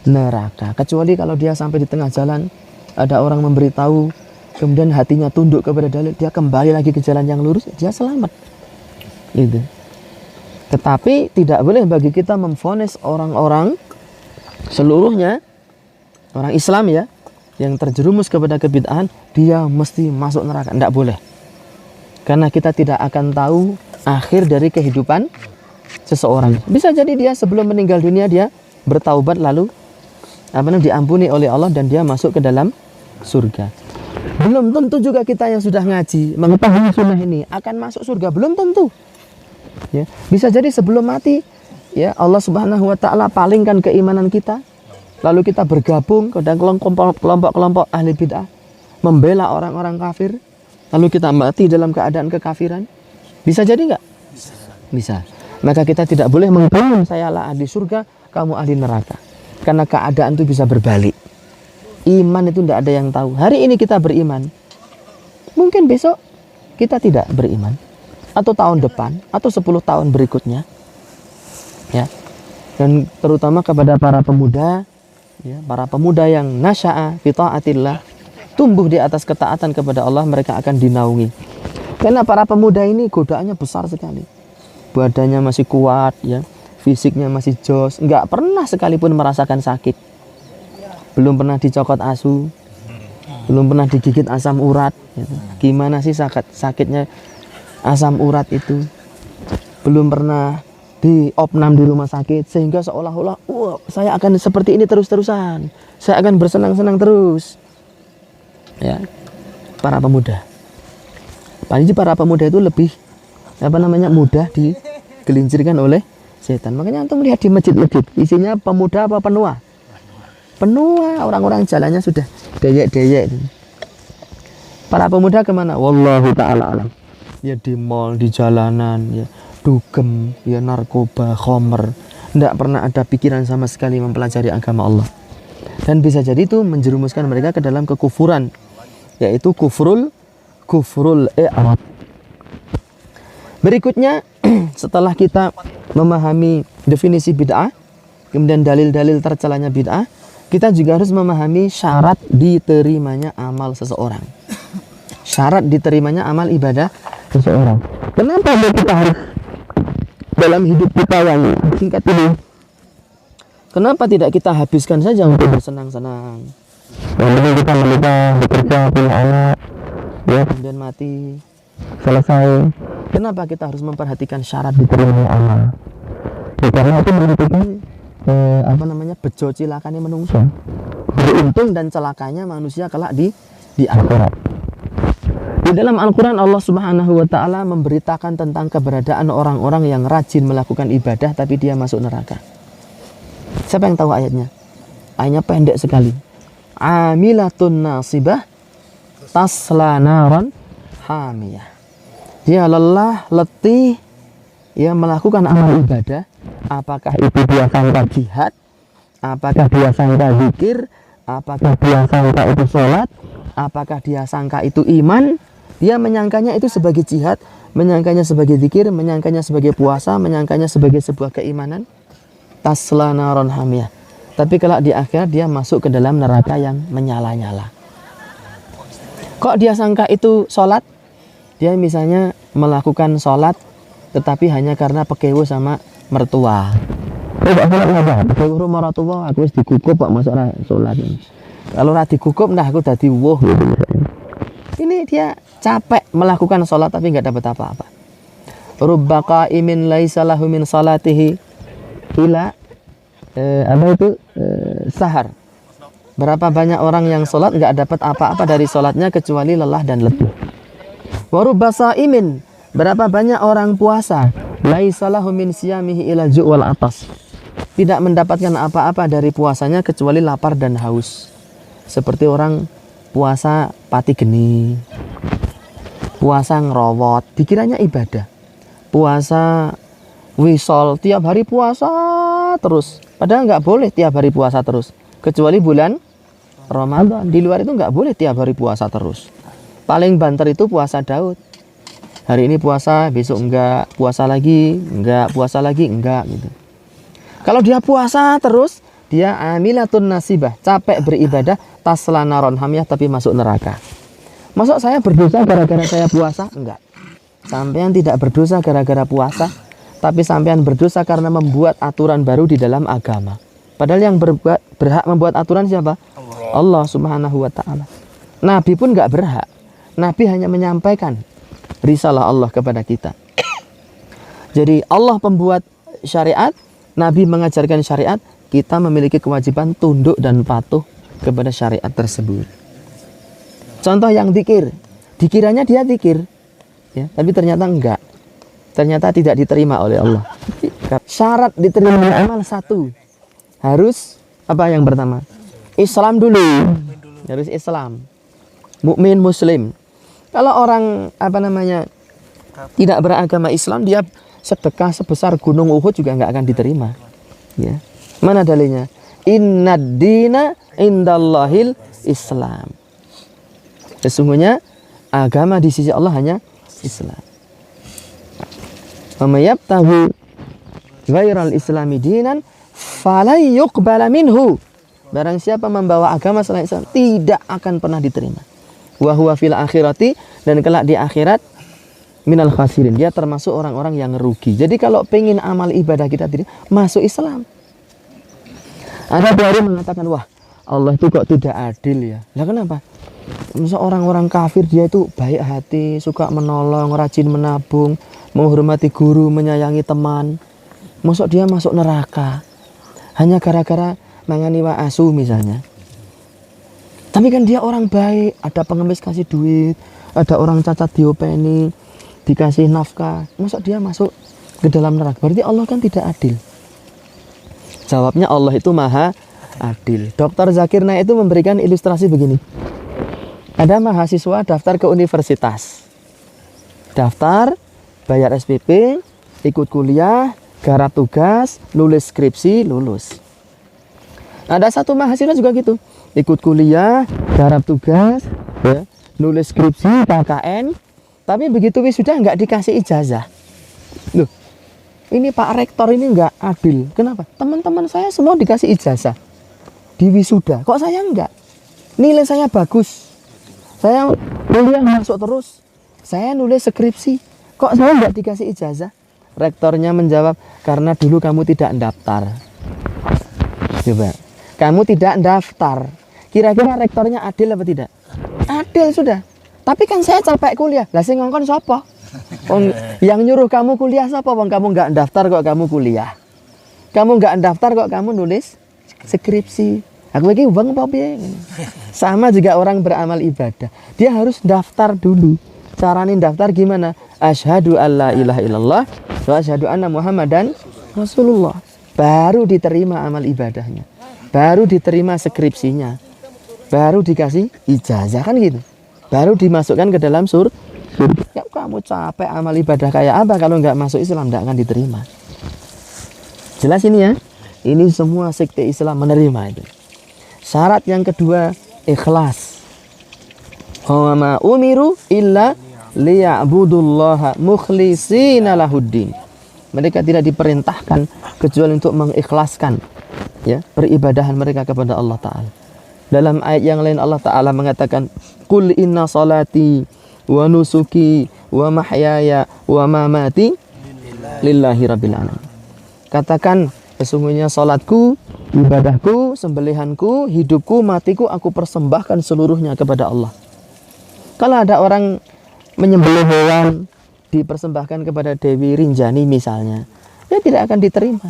neraka. Kecuali kalau dia sampai di tengah jalan, ada orang memberitahu, kemudian hatinya tunduk kepada dalil, dia kembali lagi ke jalan yang lurus, dia selamat. Gitu. Tetapi tidak boleh bagi kita memvonis orang-orang seluruhnya, orang Islam ya, yang terjerumus kepada kebid'ahan, dia mesti masuk neraka. Tidak boleh. Karena kita tidak akan tahu akhir dari kehidupan seseorang. Bisa jadi dia sebelum meninggal dunia dia bertaubat lalu diampuni oleh Allah dan dia masuk ke dalam surga. Belum tentu juga kita yang sudah ngaji, mengetahui sunnah ini akan masuk surga. Belum tentu. Ya, bisa jadi sebelum mati, ya, Allah Subhanahu wa taala palingkan keimanan kita, lalu kita bergabung ke dalam kelompok-kelompok ahli bid'ah, membela orang-orang kafir, lalu kita mati dalam keadaan kekafiran. Bisa jadi nggak? Bisa. Maka kita tidak boleh mengklaim saya lah ahli surga, kamu ahli neraka. Karena keadaan itu bisa berbalik. Iman itu tidak ada yang tahu. Hari ini kita beriman, mungkin besok kita tidak beriman, atau tahun depan, atau 10 tahun berikutnya. Ya. Dan terutama kepada para pemuda, ya, para pemuda yang nasya'a fi ta'atillah, tumbuh di atas ketaatan kepada Allah, mereka akan dinaungi. Karena para pemuda ini godaannya besar sekali. Badannya masih kuat, ya, fisiknya masih jos, nggak pernah sekalipun merasakan sakit. Belum pernah dicokot asu, belum pernah digigit asam urat. Gitu. Gimana sih sakitnya asam urat itu? Belum pernah diopnam di rumah sakit, sehingga seolah-olah, wah, saya akan seperti ini terus-terusan, saya akan bersenang-senang terus. Ya, para pemuda. Apalagi para pemuda itu lebih mudah digelincirkan oleh setan. Makanya antum lihat di masjid-masjid isinya pemuda apa penua? Penua, orang-orang jalannya sudah deyek-deyek. Para pemuda kemana? Wallahu ta'ala alam. Ya di mall, di jalanan, ya dugem, ya narkoba, khomer. Tidak pernah ada pikiran sama sekali mempelajari agama Allah. Dan bisa jadi itu menjerumuskan mereka ke dalam kekufuran, yaitu kufrul i'rad. Berikutnya, setelah kita memahami definisi bid'ah, kemudian dalil-dalil tercelanya bid'ah, kita juga harus memahami syarat diterimanya amal seseorang. Syarat diterimanya amal ibadah seseorang. Kenapa kita harus dalam hidup kita yang singkat ini, kenapa tidak kita habiskan saja untuk bersenang-senang? Yang penting kita menikah, bekerja, punya anak, ya, kemudian mati, selesai. Kenapa kita harus memperhatikan syarat diterimanya amal? Ya, karena itu menentukan bejo cilakanya menungso. Beruntung dan celakanya manusia kelak di akhirat. Di dalam Al-Quran Allah Subhanahu wa ta'ala memberitakan tentang keberadaan orang-orang yang rajin melakukan ibadah tapi dia masuk neraka. Siapa yang tahu ayatnya? Ayatnya pendek sekali. Amilatun nasibah tasla naran hamiyah. Dia lelah, letih, ya, melakukan amal ibadah. Apakah itu dia sangka jihad? Apakah dia sangka zikir? Apakah dia sangka itu sholat? Apakah dia sangka itu iman? Dia menyangkanya itu sebagai jihad, menyangkanya sebagai zikir, menyangkanya sebagai puasa, menyangkanya sebagai sebuah keimanan. Tasla naron hamiyah. Tapi kalau di akhirat dia masuk ke dalam neraka yang menyala-nyala. Kok dia sangka itu sholat? Dia misalnya melakukan sholat tetapi hanya karena pekewo sama mertua. Pak sholat apa? Pekewo mertua, aku harus dikukup Pak masuk sholat. Kalau ora dikukup, nah aku dadi woh gitu. Ini dia capek melakukan sholat tapi nggak dapat apa-apa. Rubba qa'imin laisa lahu min salatihi ila sahar. Berapa banyak orang yang sholat nggak dapat apa-apa dari sholatnya kecuali lelah dan letih. Wa rubba sha'imin, berapa banyak orang puasa laisa lahu min siyamihi ila ju' wal atas, tidak mendapatkan apa-apa dari puasanya kecuali lapar dan haus. Seperti orang puasa pati geni, puasa ngerowot, dikiranya ibadah. Puasa wisol, tiap hari puasa terus. Padahal nggak boleh tiap hari puasa terus, kecuali bulan Ramadan. Di luar itu nggak boleh tiap hari puasa terus. Paling banter itu puasa Daud. Hari ini puasa, besok enggak, puasa lagi, enggak, puasa lagi, enggak gitu. Kalau dia puasa terus, dia amilatun nasibah, capek beribadah, tasla naron hamiyah, tapi masuk neraka. Masuk saya berdosa gara-gara saya puasa? Enggak. Sampean tidak berdosa gara-gara puasa, tapi sampean berdosa karena membuat aturan baru di dalam agama. Padahal yang berhak membuat aturan siapa? Allah Subhanahu wa ta'ala. Nabi pun enggak berhak. Nabi hanya menyampaikan risalah Allah kepada kita. Jadi Allah pembuat syariat, Nabi mengajarkan syariat, kita memiliki kewajiban tunduk dan patuh kepada syariat tersebut. Contoh yang zikir, dikiranya dia zikir, ya, tapi ternyata enggak. Ternyata tidak diterima oleh Allah. Syarat diterima amal satu, harus apa yang pertama? Islam dulu. Harus Islam. Mukmin muslim. Kalau orang tidak beragama Islam, dia sedekah sebesar gunung Uhud juga nggak akan diterima. Ya. Mana dalilnya? Innad dina indallahil Islam. Sesungguhnya agama di sisi Allah hanya Islam. Wa may yabtaghi ghairal islami dinan falay yuqbala minhu. Barang siapa membawa agama selain Islam tidak akan pernah diterima. Wa huwa fil akhirati, dan kelak di akhirat minal khasirin, dia termasuk orang-orang yang rugi. Jadi kalau pengen amal ibadah kita tidak masuk Islam. Ada baru mengatakan, wah Allah itu kok tidak adil ya. Lah kenapa? Misal orang-orang kafir dia itu baik hati, suka menolong, rajin menabung, menghormati guru, menyayangi teman. Masuk dia masuk neraka hanya gara-gara mangani wa asu misalnya. Tapi kan dia orang baik, ada pengemis kasih duit, ada orang cacat diopeni, dikasih nafkah. Masuk dia masuk ke dalam neraka. Berarti Allah kan tidak adil. Jawabnya Allah itu maha adil. Dr. Zakir Naik itu memberikan ilustrasi begini. Ada mahasiswa daftar ke universitas. Daftar, bayar SPP, ikut kuliah, garap tugas, nulis skripsi, lulus. Ada satu mahasiswa juga gitu. Ikut kuliah, garap tugas, ya, nulis skripsi, KKN, tapi begitu wisuda nggak dikasih ijazah. Loh, ini Pak Rektor ini nggak adil. Kenapa? Teman-teman saya semua dikasih ijazah di wisuda, kok saya enggak? Nilai saya bagus, saya kuliah masuk terus, saya nulis skripsi, kok saya enggak dikasih ijazah? Rektornya menjawab, karena dulu kamu tidak daftar. Coba, kamu tidak daftar. Kira-kira rektornya adil apa tidak? Adil sudah. Tapi kan saya capek kuliah. Lah sing ngongkon sapa? Yang nyuruh kamu kuliah sapa? Wong kamu nggak daftar kok kamu kuliah. Kamu nggak daftar kok kamu nulis skripsi. Aku iki wong apa piye? Sama juga orang beramal ibadah. Dia harus daftar dulu. Caranya daftar gimana? Asyhadu alla ilaha illallah wa asyhadu anna Muhammadan Rasulullah. Baru diterima amal ibadahnya. Baru diterima skripsinya. Baru dikasih ijazah, kan gitu. Baru dimasukkan ke dalam surga. Ya kamu capek amal ibadah kayak apa, kalau nggak masuk Islam nggak akan diterima. Jelas ini ya. Ini semua sekte Islam menerima itu. Syarat yang kedua, ikhlas. Wa ma umiru illa liya'budullaha mukhlishina lahuddin. Mereka tidak diperintahkan kecuali untuk mengikhlaskan, ya, peribadahan mereka kepada Allah Ta'ala. Dalam ayat yang lain Allah Ta'ala mengatakan, Qul inna salati wa nusuki wa mahyaya wa mamati lillahi rabbil alamin. Katakan, sesungguhnya salatku, ibadahku, sembelihanku, hidupku, matiku, aku persembahkan seluruhnya kepada Allah. Kalau ada orang menyembelih hewan, dipersembahkan kepada Dewi Rinjani misalnya, ya tidak akan diterima.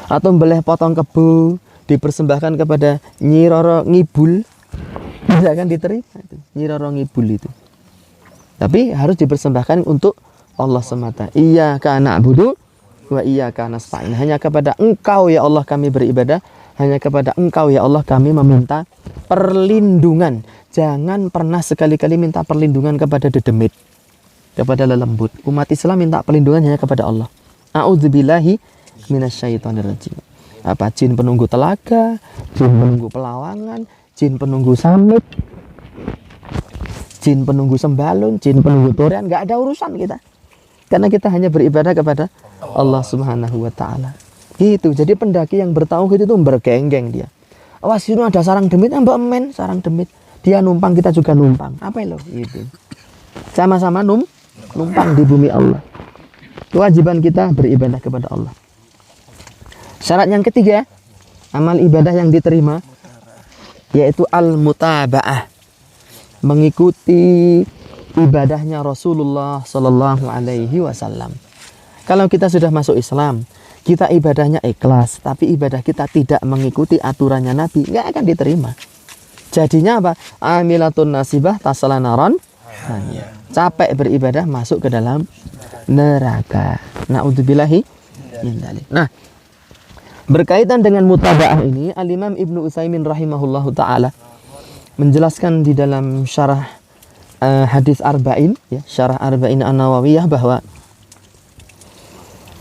Atau membelih potong kebu, dipersembahkan kepada Nyi Roro Ngibul, tidak akan diterima itu. Nyi Roro Ngibul itu. Tapi harus dipersembahkan untuk Allah semata. Iyyaka na'budu wa iyyaka nasta'in. Hanya kepada Engkau ya Allah kami beribadah, hanya kepada Engkau ya Allah kami meminta perlindungan. Jangan pernah sekali-kali minta perlindungan kepada dedemit, kepada lelembut. Umat Islam minta perlindungan hanya kepada Allah. A'udzubillahi minasyaitonirrajim. Apa jin penunggu telaga, jin penunggu pelawangan, jin penunggu samit, jin penunggu sembalun, jin penunggu torean, nggak ada urusan kita. Karena kita hanya beribadah kepada Allah Subhanahu wa taala. Gitu. Jadi pendaki yang bertauhid itu bergenggeng dia. Awas sini ada sarang demit, mbak men, sarang demit. Dia numpang, kita juga numpang. Apa lo? Gitu. Sama-sama numpang di bumi Allah. Kewajiban kita beribadah kepada Allah. Syarat yang ketiga, amal ibadah yang diterima, yaitu al-mutaba'ah, mengikuti ibadahnya Rasulullah Sallallahu Alaihi Wasallam. Kalau kita sudah masuk Islam, kita ibadahnya ikhlas, tapi ibadah kita tidak mengikuti aturannya Nabi, nggak akan diterima. Jadinya apa? Amilatun nasibah tasalanaron, capek beribadah masuk ke dalam neraka. Na'udzubillahi min dzalik. Nah, berkaitan dengan mutaba'ah ini, Al-Imam Ibnu Utsaimin rahimahullahu ta'ala menjelaskan di dalam syarah hadis Arba'in, ya, syarah Arba'in An-Nawawiyah, bahwa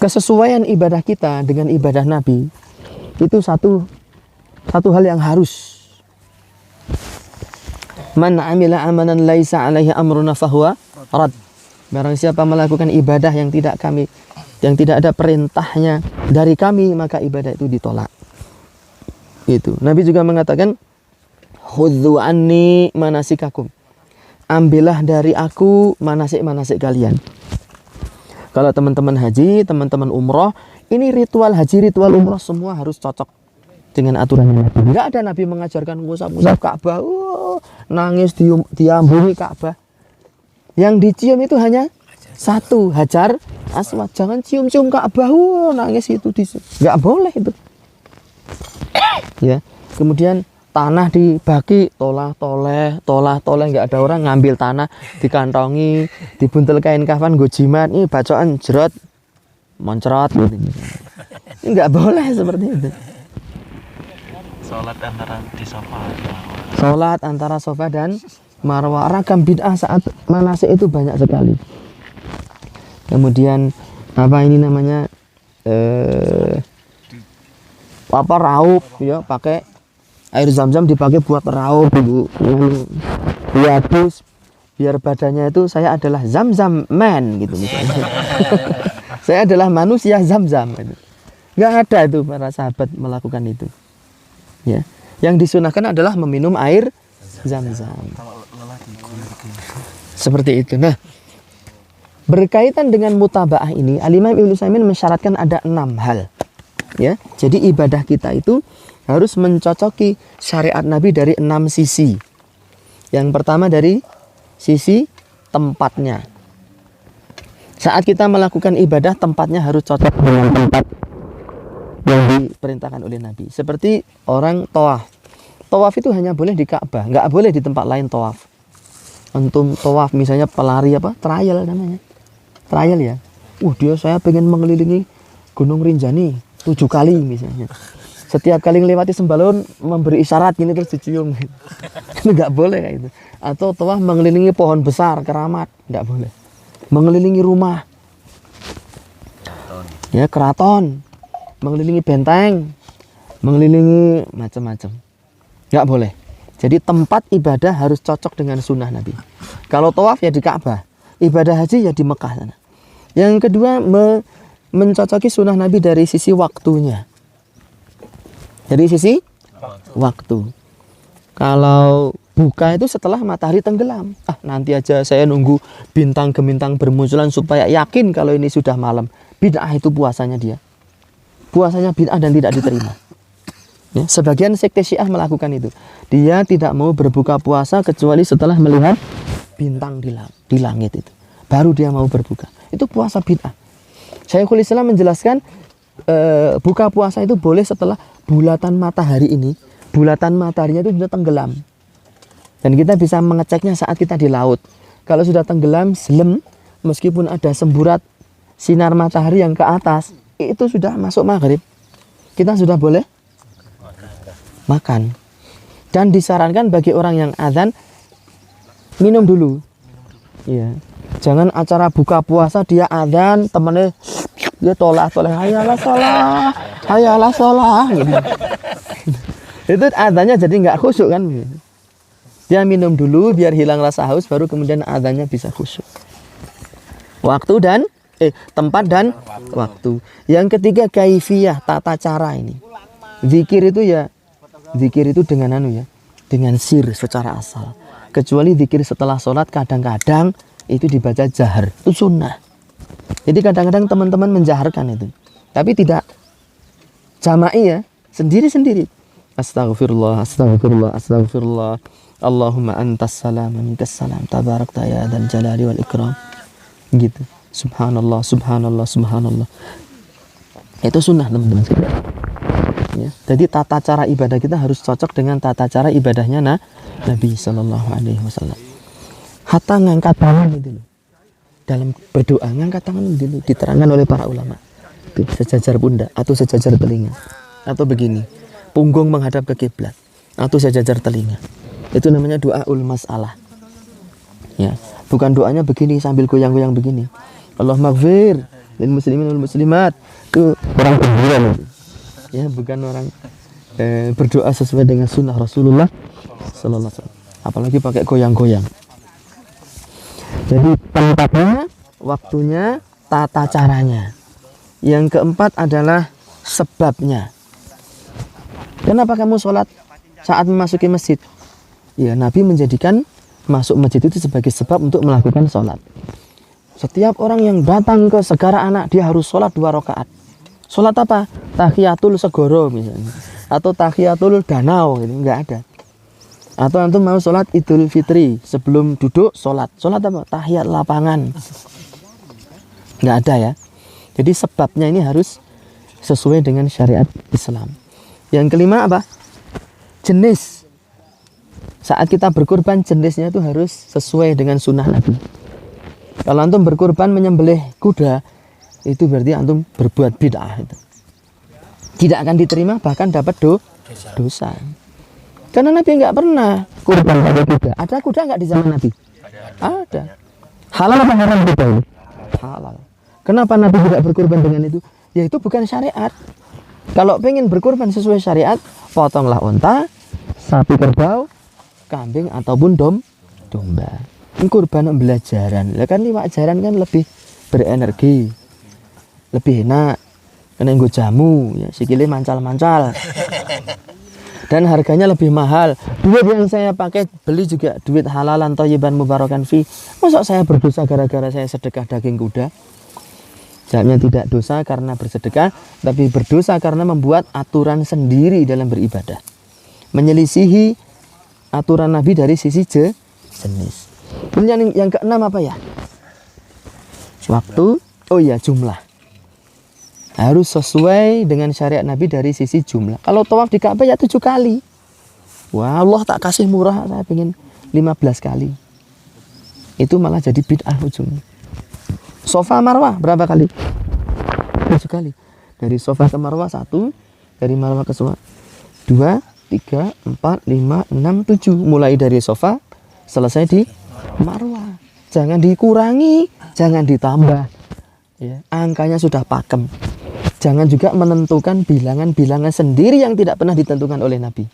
kesesuaian ibadah kita dengan ibadah Nabi itu satu hal yang harus. Man amila amalan laisa alaihi amruna fahuwa rad. Barang siapa melakukan ibadah yang tidak ada perintahnya dari kami, maka ibadah itu ditolak. Itu. Nabi juga mengatakan, khudzu anni manasikakum. Ambillah dari aku manasik-manasik kalian. Kalau teman-teman haji, teman-teman umroh, ini ritual haji, ritual umroh semua harus cocok dengan aturannya Nabi. Enggak ada Nabi mengajarkan ngusap-ngusap Ka'bah, nangis diambungi Ka'bah. Yang dicium itu hanya satu, Hajar Aswad. Jangan cium-cium Ka'bah, nangis itu enggak boleh itu. Ya. Kemudian tanah dibagi, tolah-toleh, nggak ada orang ngambil tanah, dikantongi, dibuntel kain kafan, go jimat, ini bacaan jerot, moncrot gitu. Ini nggak boleh seperti itu. Sholat antara sofa dan marwah. Ragam bid'ah saat manasik itu banyak sekali. Kemudian apa ini namanya raup, ya, pakai air zam-zam dipakai buat raup dulu, dihabis biar badannya itu saya adalah zam-zam man gitu misalnya. Saya adalah manusia zam-zam gitu. Nggak ada itu para sahabat melakukan itu. Ya, yang disunahkan adalah meminum air zam-zam. Seperti itu. Nah, berkaitan dengan mutabaah ini, Al-Imam Ibnu Utsaimin mensyaratkan ada 6 hal. Ya, jadi ibadah kita itu harus mencocoki syariat Nabi dari 6 sisi. Yang pertama dari sisi tempatnya. Saat kita melakukan ibadah, tempatnya harus cocok dengan tempat yang diperintahkan oleh Nabi. Seperti orang tawaf. Tawaf itu hanya boleh di Ka'bah, nggak boleh di tempat lain tawaf. Antum tawaf misalnya pelari trial namanya. Trial ya. Saya pengen mengelilingi Gunung Rinjani 7 kali misalnya. Setiap kali melewati sembalun memberi isyarat gini terus dicium. Itu nggak boleh kayak itu. Atau tawaf mengelilingi pohon besar keramat, nggak boleh. Mengelilingi rumah, ya, keraton, mengelilingi benteng, mengelilingi macam-macam, nggak boleh. Jadi tempat ibadah harus cocok dengan sunnah Nabi. Kalau tawaf ya di Ka'bah, ibadah haji ya di Mekah sana. Yang kedua, mencocoki sunnah Nabi dari sisi waktunya. Dari sisi waktu. Kalau buka itu setelah matahari tenggelam. Nanti aja saya nunggu bintang gemintang bermunculan supaya yakin kalau ini sudah malam. Bid'ah itu puasanya dia. Puasanya bid'ah dan tidak diterima. Ya, sebagian sekte Syiah melakukan itu. Dia tidak mau berbuka puasa kecuali setelah melihat bintang di langit itu. Baru dia mau berbuka. Itu puasa bid'ah. Syekhul Islam menjelaskan buka puasa itu boleh setelah bulatan matahari ini. Bulatan mataharinya itu sudah tenggelam. Dan kita bisa mengeceknya saat kita di laut. Kalau sudah tenggelam, selem, meskipun ada semburat sinar matahari yang ke atas, itu sudah masuk maghrib. Kita sudah boleh makan. Dan disarankan bagi orang yang azan, minum dulu. Iya. Jangan acara buka puasa dia azan, temennya dia tolak-tolak, hayalah sholah gitu. Itu azannya jadi nggak khusyuk kan. Dia minum dulu biar hilang rasa haus, baru kemudian azannya bisa khusyuk. Tempat dan waktu. Yang ketiga kaifiyah, tata cara ini. Zikir itu dengan dengan sir secara asal. Kecuali zikir setelah sholat kadang-kadang itu dibaca jahar, itu sunnah. Jadi kadang-kadang teman-teman menjaharkan itu, tapi tidak jama'i ya, sendiri-sendiri. Astagfirullah, astagfirullah, astagfirullah. Allahumma antas salam, minkas salam, tabarakta ya dzal jalali wal ikram. Gitu. Subhanallah, subhanallah, subhanallah. Itu sunnah teman-teman. Ya. Jadi tata cara ibadah kita harus cocok dengan tata cara ibadahnya Nabi Sallallahu Alaihi Wasallam. Hatta ngangkat tangan itu loh. Dalam berdoa ngangkat tangan dulu, diterangkan oleh para ulama. Sejajar pundak atau sejajar telinga, atau begini, punggung menghadap ke kiblat atau sejajar telinga. Itu namanya doaul masalah. Ya, bukan doanya begini sambil goyang-goyang begini. Allahumma ighfir lil muslimin wal muslimat. Itu orang kuburan itu. Ya, bukan orang berdoa sesuai dengan sunnah Rasulullah sallallahu alaihi wasallam. Apalagi pakai goyang-goyang. Jadi tempatnya, waktunya, tata caranya. Yang keempat adalah sebabnya. Kenapa kamu sholat saat memasuki masjid? Ya, Nabi menjadikan masuk masjid itu sebagai sebab untuk melakukan sholat. Setiap orang yang datang ke Segara Anak, dia harus sholat 2 rakaat. Sholat apa? Tahiyatul Segoro misalnya, atau Tahiyatul Danau, gitu. Enggak ada. Atau antum mau sholat Idul Fitri, sebelum duduk sholat. Sholat apa? Tahiyat lapangan. Enggak ada ya. Jadi sebabnya ini harus sesuai dengan syariat Islam. Yang kelima apa? Jenis. Saat kita berkurban, jenisnya itu harus sesuai dengan sunnah Nabi. Kalau antum berkurban menyembelih kuda, itu berarti antum berbuat bid'ah. Tidak akan diterima, bahkan dapat dosa. Karena Nabi nggak pernah kurban pada kuda. Ada kuda nggak di zaman Nabi? Ada. Halal apa haram kuda ini? Halal. Kenapa Nabi tidak berkurban dengan itu? Ya itu bukan syariat. Kalau pengen berkurban sesuai syariat, potonglah unta, sapi kerbau, kambing ataupun domba. Kurban belajaran. Lah kan liwat jaran kan lebih berenergi. Lebih enak. Kena nggo jamu, ya sikile mancal-mancal. Dan harganya lebih mahal. Duit yang saya pakai beli juga duit halalan thayyiban mubarakan fi. Masa saya berdosa gara-gara saya sedekah daging kuda? Jawabnya tidak dosa karena bersedekah, tapi berdosa karena membuat aturan sendiri dalam beribadah. Menyelisihi aturan Nabi dari sisi jenis. Kemudian yang keenam apa ya? Waktu. Oh iya, jumlah. Harus sesuai dengan syariat Nabi dari sisi jumlah. Kalau tawaf di Ka'bah ya 7 kali. Wah, Allah tak kasih murah, saya pengen 15 kali. Itu malah jadi bid'ah ujungnya. Sofa Marwah berapa kali? 7 kali. Dari Sofa ke Marwah 1, dari Marwah ke Sofa 2, 3, 4, 5, 6, 7. Mulai dari Sofa, selesai di Marwah. Jangan dikurangi, jangan ditambah. Ya, angkanya sudah pakem. Jangan juga menentukan bilangan-bilangan sendiri yang tidak pernah ditentukan oleh Nabi.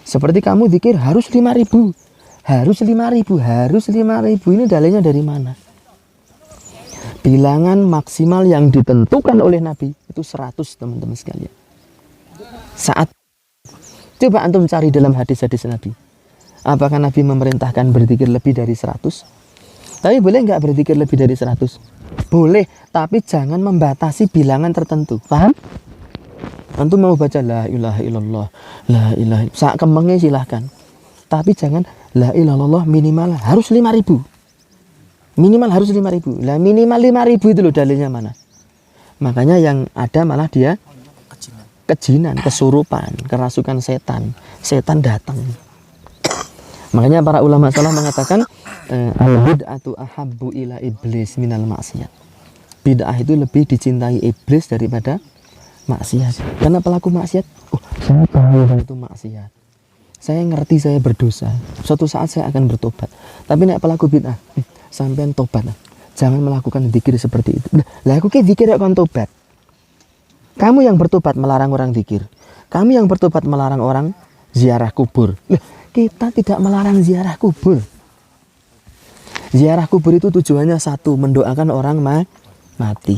Seperti kamu zikir harus 5.000. Harus 5.000, harus 5.000. Ini dalilnya dari mana? Bilangan maksimal yang ditentukan oleh Nabi itu 100, teman-teman sekalian. Saat coba antum cari dalam hadis-hadis Nabi. Apakah Nabi memerintahkan berzikir lebih dari 100? Tapi boleh nggak berzikir lebih dari 100? Boleh, tapi jangan membatasi bilangan tertentu. Paham? Antum mau baca la ilaha illallah, la ilaha illallah, sak kemenge silahkan. Tapi jangan la ilaha illallah minimal harus 5.000. Minimal harus 5.000. Lah minimal 5.000 itu loh dalilnya mana? Makanya yang ada malah dia kejinan, kesurupan, kerasukan setan. Setan datang. Makanya para ulama salaf mengatakan al-bid'atu ahabbu ila iblis minal maksiat. Bid'ah itu lebih dicintai iblis daripada maksiat. Karena pelaku maksiat, saya tahu itu maksiat. Saya ngerti saya berdosa. Suatu saat saya akan bertobat. Tapi nek pelaku bid'ah, sampean tobat. Jangan melakukan zikir seperti itu. Lah aku ki zikir akan tobat. Kamu yang bertobat melarang orang zikir. Kamu yang bertobat melarang orang ziarah kubur. Kita tidak melarang ziarah kubur. Ziarah kubur itu tujuannya satu, mendoakan orang mati.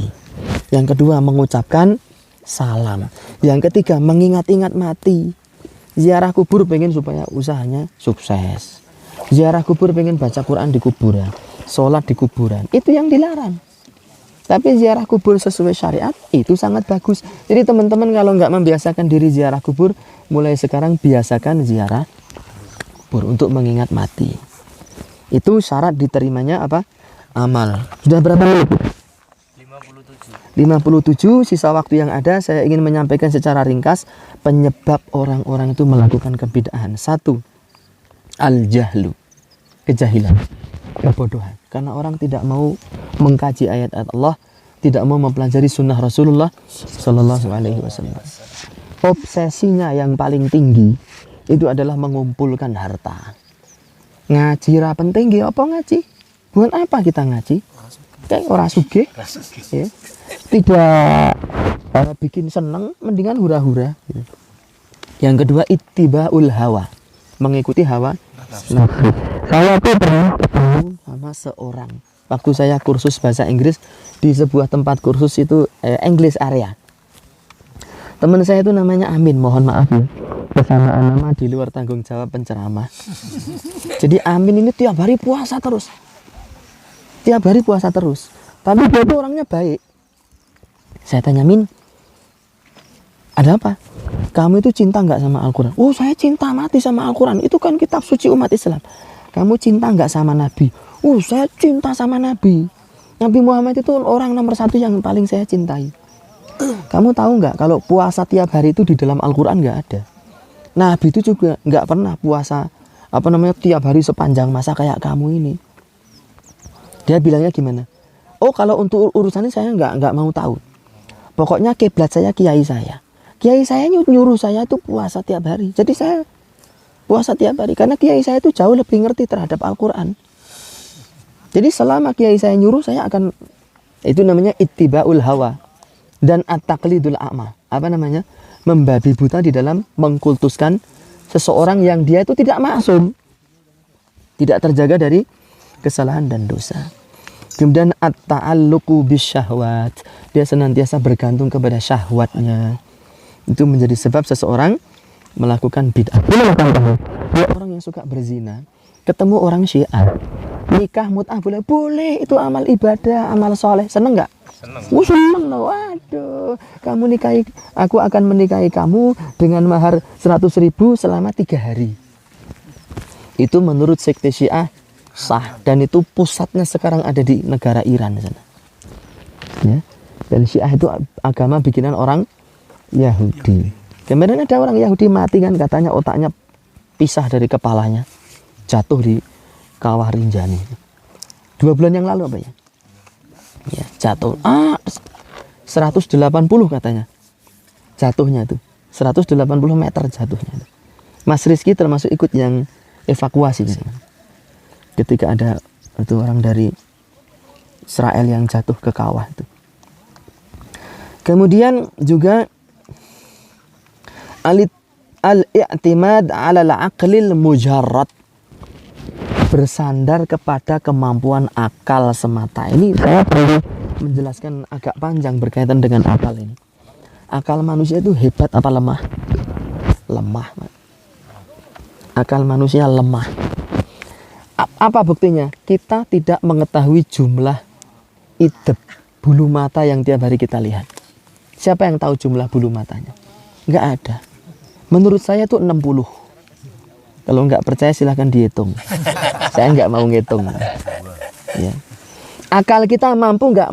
Yang kedua, mengucapkan salam. Yang ketiga, mengingat-ingat mati. Ziarah kubur pengen supaya usahanya sukses. Ziarah kubur pengen baca Quran di kuburan, sholat di kuburan. Itu yang dilarang. Tapi ziarah kubur sesuai syariat itu sangat bagus. Jadi teman-teman kalau nggak membiasakan diri ziarah kubur, mulai sekarang biasakan ziarah kubur untuk mengingat mati. Itu syarat diterimanya apa? Amal. Sudah berapa menit? 57. Sisa waktu yang ada saya ingin menyampaikan secara ringkas penyebab orang-orang itu melakukan kebid'ahan. 1. Al-jahlu. Kejahilan. Kebodohan. Karena orang tidak mau mengkaji ayat-ayat Allah, tidak mau mempelajari sunnah Rasulullah Sallallahu Alaihi Wasallam. Obsesinya yang paling tinggi itu adalah mengumpulkan harta. Ngaji ra penting nggih apa ngaji? Buat apa kita ngaji? Kayak ora sugih. Ya. Tidak bikin seneng, mendingan hura-hura. Gitu. Yang kedua ittibaul hawa, mengikuti hawa nafsu. Saya tuh pernah ketemu sama seorang waktu saya kursus bahasa Inggris di sebuah tempat kursus itu English area. Teman saya itu namanya Amin, mohon maaf ya, kesamaan nama di luar tanggung jawab penceramah. Jadi Amin ini tiap hari puasa terus, tapi dia tuh orangnya baik. Saya tanya, Min, ada apa? Kamu itu cinta nggak sama Al-Quran? Oh, saya cinta mati sama Al-Quran. Itu kan kitab suci umat Islam. Kamu cinta nggak sama Nabi? Oh, saya cinta sama Nabi. Nabi Muhammad itu orang nomor 1 yang paling saya cintai. Kamu tahu nggak kalau puasa tiap hari itu di dalam Al-Quran nggak ada. Nabi itu juga nggak pernah puasa tiap hari sepanjang masa kayak kamu ini. Dia bilangnya gimana? Oh, kalau untuk urusan ini saya nggak mau tahu. Pokoknya kiblat saya kiai saya. Kiai saya nyuruh saya itu puasa tiap hari. Jadi saya puasa tiap hari karena kiai saya itu jauh lebih ngerti terhadap Al-Quran. Jadi selama kiai saya nyuruh, saya akan, itu namanya ittibaul hawa dan at-taqlidul a'ma. Apa namanya? Membabi buta di dalam mengkultuskan seseorang yang dia itu tidak maksum, tidak terjaga dari kesalahan dan dosa. Kemudian at-ta'alluqu bisyahwat, dia senantiasa bergantung kepada syahwatnya. Itu menjadi sebab seseorang melakukan bid'ah. Orang yang suka berzina, ketemu orang Syiah, nikah mut'ah boleh? Boleh, itu amal ibadah, amal soleh. Seneng nggak? Seneng. Seneng loh. Waduh, kamu nikahi, aku akan menikahi kamu dengan mahar 100.000 selama 3 hari. Itu menurut sekte Syiah sah, dan itu pusatnya sekarang ada di negara Iran sana. Ya. Dan Syiah itu agama bikinan orang Yahudi. Kemudian ada orang Yahudi mati kan, katanya otaknya pisah dari kepalanya, jatuh di Kawah Rinjani. 2 bulan yang lalu apa ya? Ya, jatuh. 180 katanya. Jatuhnya itu. 180 meter jatuhnya. Mas Rizky termasuk ikut yang evakuasi. Ketika ada itu orang dari Israel yang jatuh ke kawah itu. Kemudian juga al-i'timad 'ala al-'aqlil mujarrad, bersandar kepada kemampuan akal semata. Ini saya perlu menjelaskan agak panjang berkaitan dengan akal ini. Akal manusia itu hebat apa lemah? Lemah. Akal manusia lemah. Apa buktinya? Kita tidak mengetahui jumlah idep bulu mata yang tiap hari kita lihat. Siapa yang tahu jumlah bulu matanya? Nggak ada. Menurut saya itu 60. Kalau nggak percaya silahkan dihitung. Saya nggak mau ngitung. Ya. Akal kita mampu nggak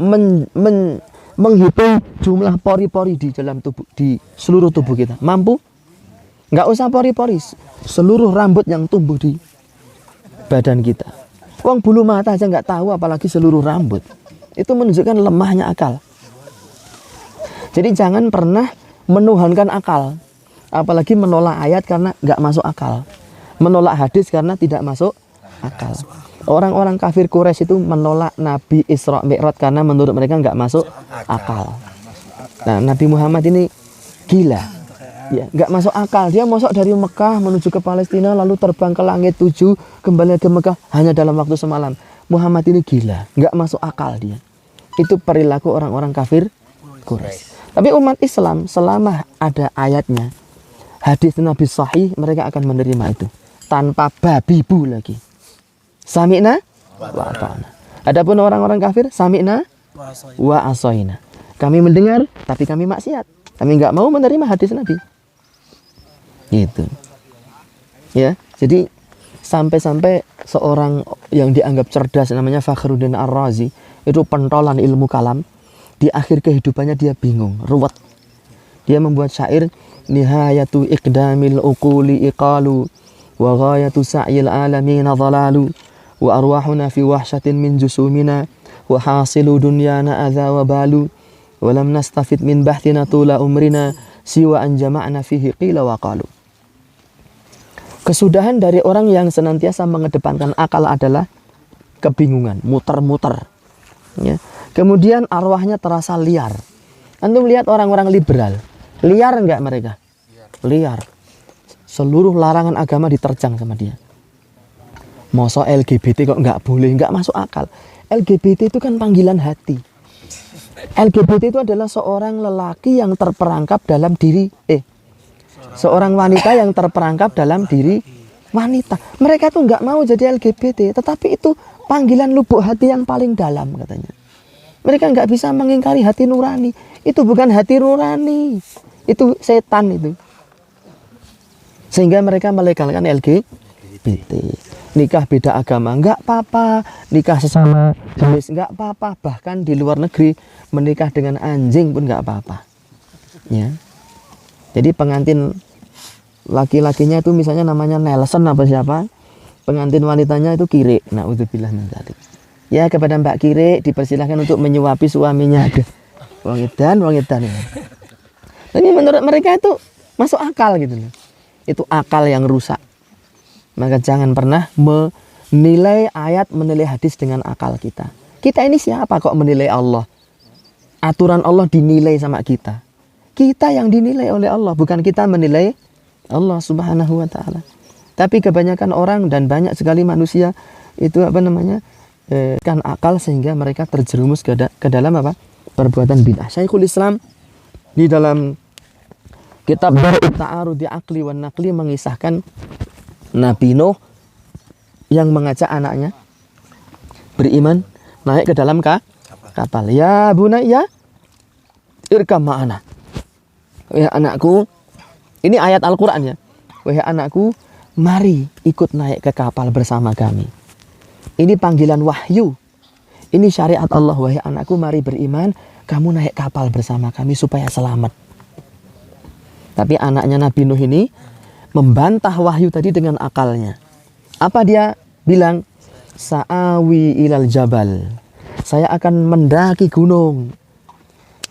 menghitung jumlah pori-pori di dalam tubuh, di seluruh tubuh kita? Mampu? Nggak usah pori-pori, seluruh rambut yang tumbuh di badan kita. Uang bulu mata aja nggak tahu, apalagi seluruh rambut. Itu menunjukkan lemahnya akal. Jadi jangan pernah menuhankan akal, apalagi menolak ayat karena nggak masuk akal, menolak hadis karena tidak masuk akal. Orang-orang kafir Quraisy itu menolak Nabi Isra Mi'raj karena menurut mereka nggak masuk akal. Nah, Nabi Muhammad ini gila, ya, nggak masuk akal. Dia masuk dari Mekah menuju ke Palestina, lalu terbang ke langit 7, kembali ke Mekah hanya dalam waktu semalam. Muhammad ini gila, nggak masuk akal dia. Itu perilaku orang-orang kafir Quraisy. Tapi umat Islam selama ada ayatnya, hadis Nabi sahih, mereka akan menerima itu tanpa babi bu lagi. Sami'na wa ata'na. Adapun orang-orang kafir, sami'na wa asoina. Kami mendengar, tapi kami maksiat. Kami nggak mau menerima hadis Nabi. Gitu. Ya, jadi sampai-sampai seorang yang dianggap cerdas namanya Fakhruddin Ar-Razi, itu pentolan ilmu kalam, di akhir kehidupannya dia bingung, ruwet. Dia membuat syair, nihayatu iqdamil uquli iqalu wa ghayatu sa'yil alamina dhalalu wa arwahuna fi wahsyatin min jusumina wa hasilu dunyana adza wa balu wa lam nastafid min bahthina tula umrina siwa an jama'na fihi qila wa qalu. Kesudahan dari orang yang senantiasa mengedepankan akal adalah kebingungan, muter-muter. Ya. Kemudian arwahnya terasa liar. Antum lihat orang-orang liberal, liar enggak mereka? Liar. Seluruh larangan agama diterjang sama dia. Masa LGBT kok nggak boleh, nggak masuk akal. LGBT itu kan panggilan hati. LGBT itu adalah seorang lelaki yang terperangkap dalam diri seorang wanita yang terperangkap dalam diri wanita. Mereka tuh nggak mau jadi LGBT, tetapi itu panggilan lubuk hati yang paling dalam katanya. Mereka nggak bisa mengingkari hati nurani. Itu bukan hati nurani, itu setan itu. Sehingga mereka melegalkan LGBT. Nikah beda agama nggak apa-apa, nikah sesama jenis nggak apa-apa, bahkan di luar negeri menikah dengan anjing pun nggak apa-apa. Ya. Jadi pengantin laki-lakinya itu misalnya namanya Nelson apa siapa, pengantin wanitanya itu Kire. Naudzubillah min dzalik. Ya, kepada Mbak Kire dipersilahkan untuk menyuapi suaminya. Aduh, wong edan. Ini menurut mereka itu masuk akal gitu loh. Itu akal yang rusak. Maka jangan pernah menilai ayat, menilai hadis dengan akal kita. Kita ini siapa kok menilai Allah? Aturan Allah dinilai sama kita. Kita yang dinilai oleh Allah, bukan kita menilai Allah Subhanahu wa taala. Tapi kebanyakan orang dan banyak sekali manusia itu kan akal sehingga mereka terjerumus ke dalam perbuatan bid'ah. Syekhul Islam di dalam kitab Dar'ut Ta'arudi Aqli wan Naqli mengisahkan Nabi Nuh yang mengajak anaknya beriman naik ke dalam kapal. Ya bunayya irkam ma'ana. Wahai anakku, ini ayat Al-Quran ya. Wahai anakku, mari ikut naik ke kapal bersama kami. Ini panggilan wahyu. Ini syariat Allah. Wahai anakku, mari beriman, kamu naik kapal bersama kami supaya selamat. Tapi anaknya Nabi Nuh ini membantah wahyu tadi dengan akalnya. Apa dia bilang? Sa'awi ilal jabal. Saya akan mendaki gunung.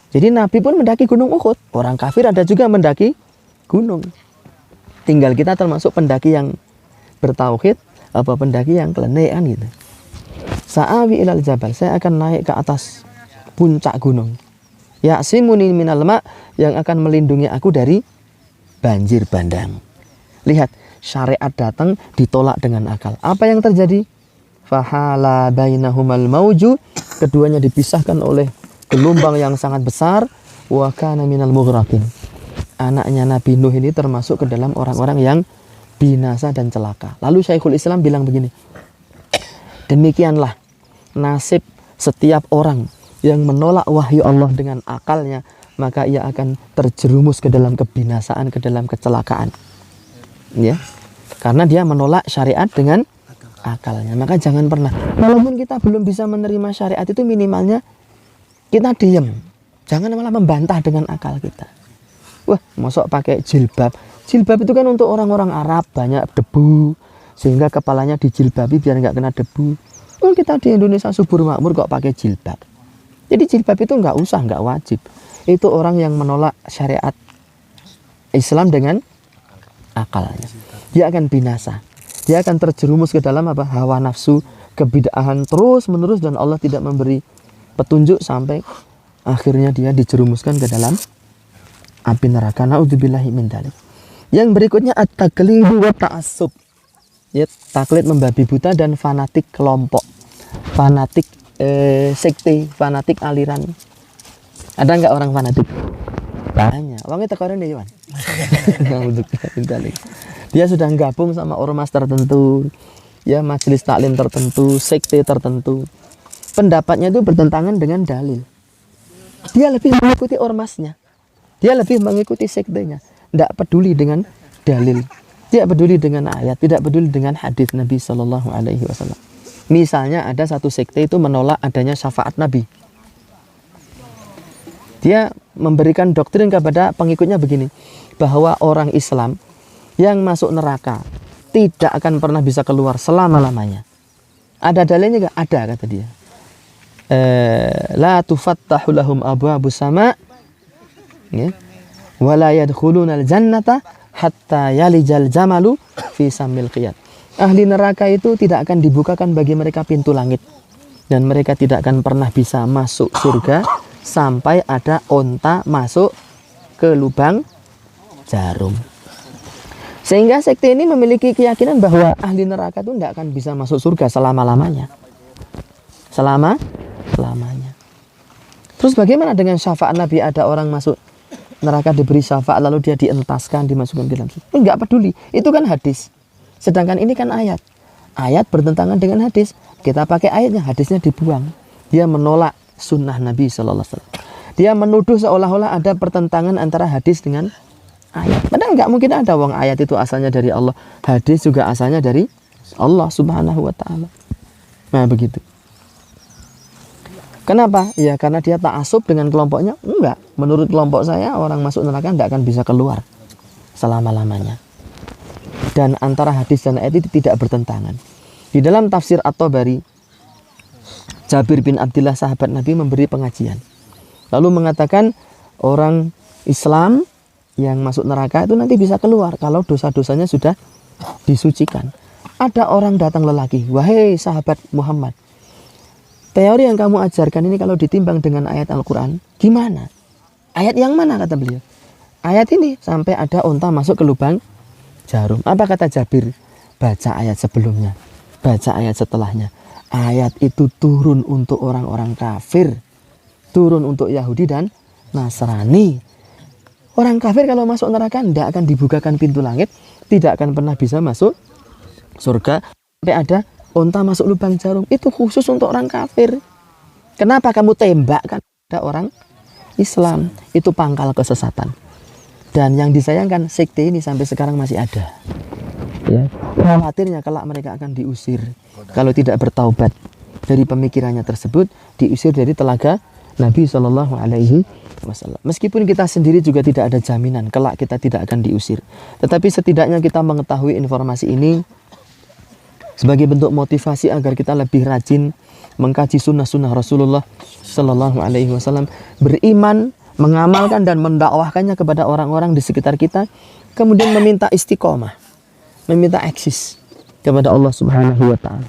Jadi Nabi pun mendaki gunung Uhud. Orang kafir ada juga mendaki gunung. Tinggal kita termasuk pendaki yang bertauhid apa pendaki yang klenik kan gitu. Sa'awi ilal jabal. Saya akan naik ke atas puncak gunung. Ya'simuni minal ma, yang akan melindungi aku dari banjir bandang. Lihat, syariat datang ditolak dengan akal. Apa yang terjadi? Fahala bainahumal mauju, keduanya dipisahkan oleh gelombang yang sangat besar. Wa kana minal mughraqin. Anaknya Nabi Nuh ini termasuk ke dalam orang-orang yang binasa dan celaka. Lalu Syekhul Islam bilang begini, demikianlah nasib setiap orang yang menolak wahyu Allah dengan akalnya, maka ia akan terjerumus ke dalam kebinasaan, ke dalam kecelakaan. Ya, karena dia menolak syariat dengan akalnya. Maka jangan pernah, walaupun kita belum bisa menerima syariat itu, minimalnya kita diam. Jangan malah membantah dengan akal kita. Wah, mosok pakai jilbab. Jilbab itu kan untuk orang-orang Arab, banyak debu, sehingga kepalanya dijilbabi biar nggak kena debu. Oh, kita di Indonesia subur makmur kok pakai jilbab. Jadi jilbab itu nggak usah, nggak wajib. Itu orang yang menolak syariat Islam dengan akalnya. Dia akan binasa. Dia akan terjerumus ke dalam hawa nafsu, kebid'ahan terus menerus, dan Allah tidak memberi petunjuk sampai akhirnya dia dijerumuskan ke dalam api neraka. Naudzubillahi min dzalik. Yang berikutnya at-taqlidu wa ta'assub. Ya, taklid membabi buta dan fanatik kelompok. Fanatik sekte, fanatik aliran. Ada nggak orang fanatik? Banyak. Orangnya tekoran ya, Iwan. Dia sudah gabung sama ormas tertentu, ya, majelis taklim tertentu, sekte tertentu. Pendapatnya itu bertentangan dengan dalil. Dia lebih mengikuti ormasnya. Dia lebih mengikuti sektenya. Tidak peduli dengan dalil. Tidak peduli dengan ayat. Tidak peduli dengan hadis Nabi Sallallahu Alaihi Wasallam. Misalnya ada satu sekte itu menolak adanya syafaat Nabi. Dia memberikan doktrin kepada pengikutnya begini, bahwa orang Islam yang masuk neraka tidak akan pernah bisa keluar selama-lamanya. Ada dalilnya nggak? Ada, kata dia. La tufattahu lahum abwabus sama, ya, wa la yadkhulunal jannata hatta yalijal jamalu fi samil qiyad. Ahli neraka itu tidak akan dibukakan bagi mereka pintu langit, dan mereka tidak akan pernah bisa masuk surga sampai ada onta masuk ke lubang jarum. Sehingga sekte ini memiliki keyakinan bahwa ahli neraka itu tidak akan bisa masuk surga selama-lamanya. Selama-lamanya. Terus bagaimana dengan syafaat Nabi? Ada orang masuk neraka diberi syafaat lalu dia dientaskan, dimasukkan ke dalam surga. Enggak peduli, itu kan hadis. Sedangkan ini kan ayat. Ayat bertentangan dengan hadis. Kita pakai ayatnya, hadisnya dibuang. Dia menolak sunnah Nabi SAW. Dia menuduh seolah-olah ada pertentangan antara hadis dengan ayat. Padahal nggak mungkin ada, wong ayat itu asalnya dari Allah, hadis juga asalnya dari Allah Subhanahu wa Ta'ala. Nah begitu. Kenapa? Ya karena dia ta'assub dengan kelompoknya. Enggak. Menurut kelompok saya, orang masuk neraka tidak akan bisa keluar selama-lamanya. Dan antara hadis dan ayat itu tidak bertentangan. Di dalam tafsir At-Tabari, Jabir bin Abdullah sahabat Nabi memberi pengajian. Lalu mengatakan orang Islam yang masuk neraka itu nanti bisa keluar kalau dosa-dosanya sudah disucikan. Ada orang datang lelaki, wahai sahabat Muhammad, teori yang kamu ajarkan ini kalau ditimbang dengan ayat Al-Quran, gimana? Ayat yang mana, kata beliau? Ayat ini, sampai ada unta masuk ke lubang jarum. Apa kata Jabir? Baca ayat sebelumnya, baca ayat setelahnya. Ayat itu turun untuk orang-orang kafir, turun untuk Yahudi dan Nasrani. Orang kafir kalau masuk neraka tidak akan dibukakan pintu langit, tidak akan pernah bisa masuk surga. Sampai ada unta masuk lubang jarum, itu khusus untuk orang kafir. Kenapa kamu tembakkan ada orang Islam? Itu pangkal kesesatan. Dan yang disayangkan, sekte ini sampai sekarang masih ada. Ya, khawatirnya kelak mereka akan diusir kalau tidak bertaubat dari pemikirannya tersebut, diusir dari telaga Nabi Shallallahu Alaihi Wasallam. Meskipun kita sendiri juga tidak ada jaminan kelak kita tidak akan diusir, tetapi setidaknya kita mengetahui informasi ini sebagai bentuk motivasi agar kita lebih rajin mengkaji sunnah-sunnah Rasulullah Shallallahu Alaihi Wasallam, beriman, mengamalkan dan mendakwahkannya kepada orang-orang di sekitar kita, kemudian meminta istiqomah, meminta eksis kepada Allah Subhanahu wa Ta'ala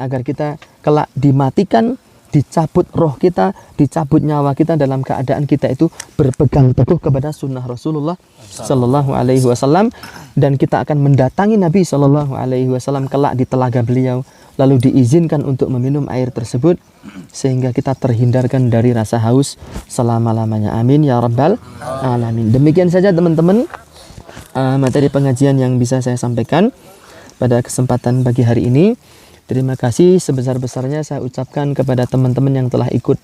agar kita kelak dimatikan, dicabut roh kita, dicabut nyawa kita dalam keadaan kita itu berpegang teguh kepada sunnah Rasulullah Sallallahu Alaihi Wasallam, dan kita akan mendatangi Nabi Sallallahu Alaihi Wasallam kelak di telaga beliau, lalu diizinkan untuk meminum air tersebut sehingga kita terhindarkan dari rasa haus selama-lamanya. Amin ya rabbal alamin. Demikian saja teman-teman materi pengajian yang bisa saya sampaikan pada kesempatan pagi hari ini. Terima kasih sebesar-besarnya saya ucapkan kepada teman-teman yang telah ikut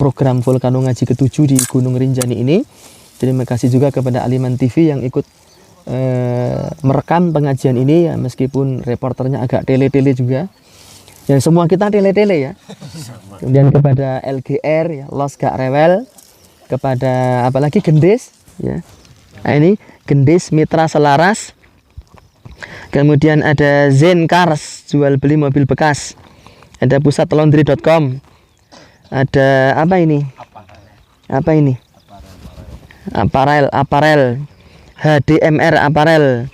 program Volcano Ngaji ke-7 di Gunung Rinjani ini. Terima kasih juga kepada Aliman TV yang ikut merekam pengajian ini, ya, meskipun reporternya agak tele-tele juga. Yang semua kita tele-tele ya. Kemudian kepada LGR ya, Los Gak Rewel, kepada apalagi Gendis ya. Nah, ini Gendis Mitra Selaras. Kemudian ada Zen Cars, jual beli mobil bekas. Ada pusatlaundry.com. Ada apa ini? Apa ini? Aparel. HDMR Aparel.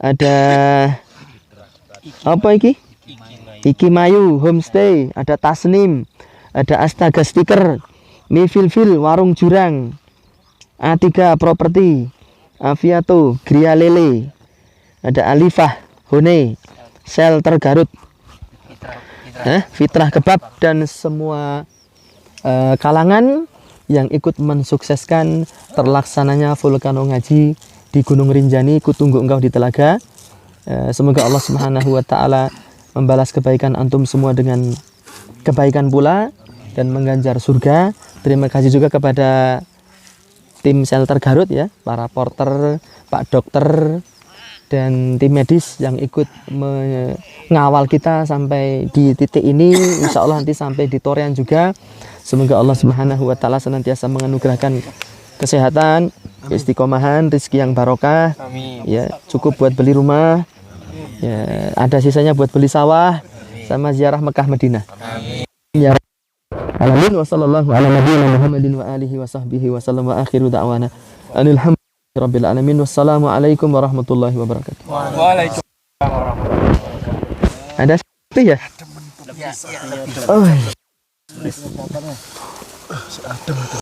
Ada apa iki? Ikimayu Homestay. Ada Tasnim. Ada Astaga Stiker. Mifilfil Warung Jurang. A3 Property. Aviato Gria Lele. Ada Alifah Hone. Shelter Garut. Fitrah Kebab dan semua kalangan yang ikut mensukseskan terlaksananya Volcano Ngaji di Gunung Rinjani. Kutunggu engkau di telaga. Semoga Allah Subhanahu wa Ta'ala membalas kebaikan antum semua dengan kebaikan pula dan mengganjar surga. Terima kasih juga kepada tim Shelter Garut ya, para porter, Pak Dokter dan tim medis yang ikut mengawal kita sampai di titik ini. Insya Allah nanti sampai di Torian juga. Semoga Allah Subhanahu wa Ta'ala senantiasa menganugerahkan kesehatan, keistiqomahan, rezeki yang barokah. Ya, cukup buat beli rumah. Ya, ada sisanya buat beli sawah sama ziarah Mekah Madinah. Ya Alamin wa sallallahu ala nabiyina Muhammadin wa alihi wa sahbihi wa sallam wa akhiru da'wana. Alhamdulillah. rabbil alamin. Wassalamualaikum warahmatullahi wabarakatuh. Waalaikumsalam warahmatullahi wabarakatuh. Ada seperti ya? Oh.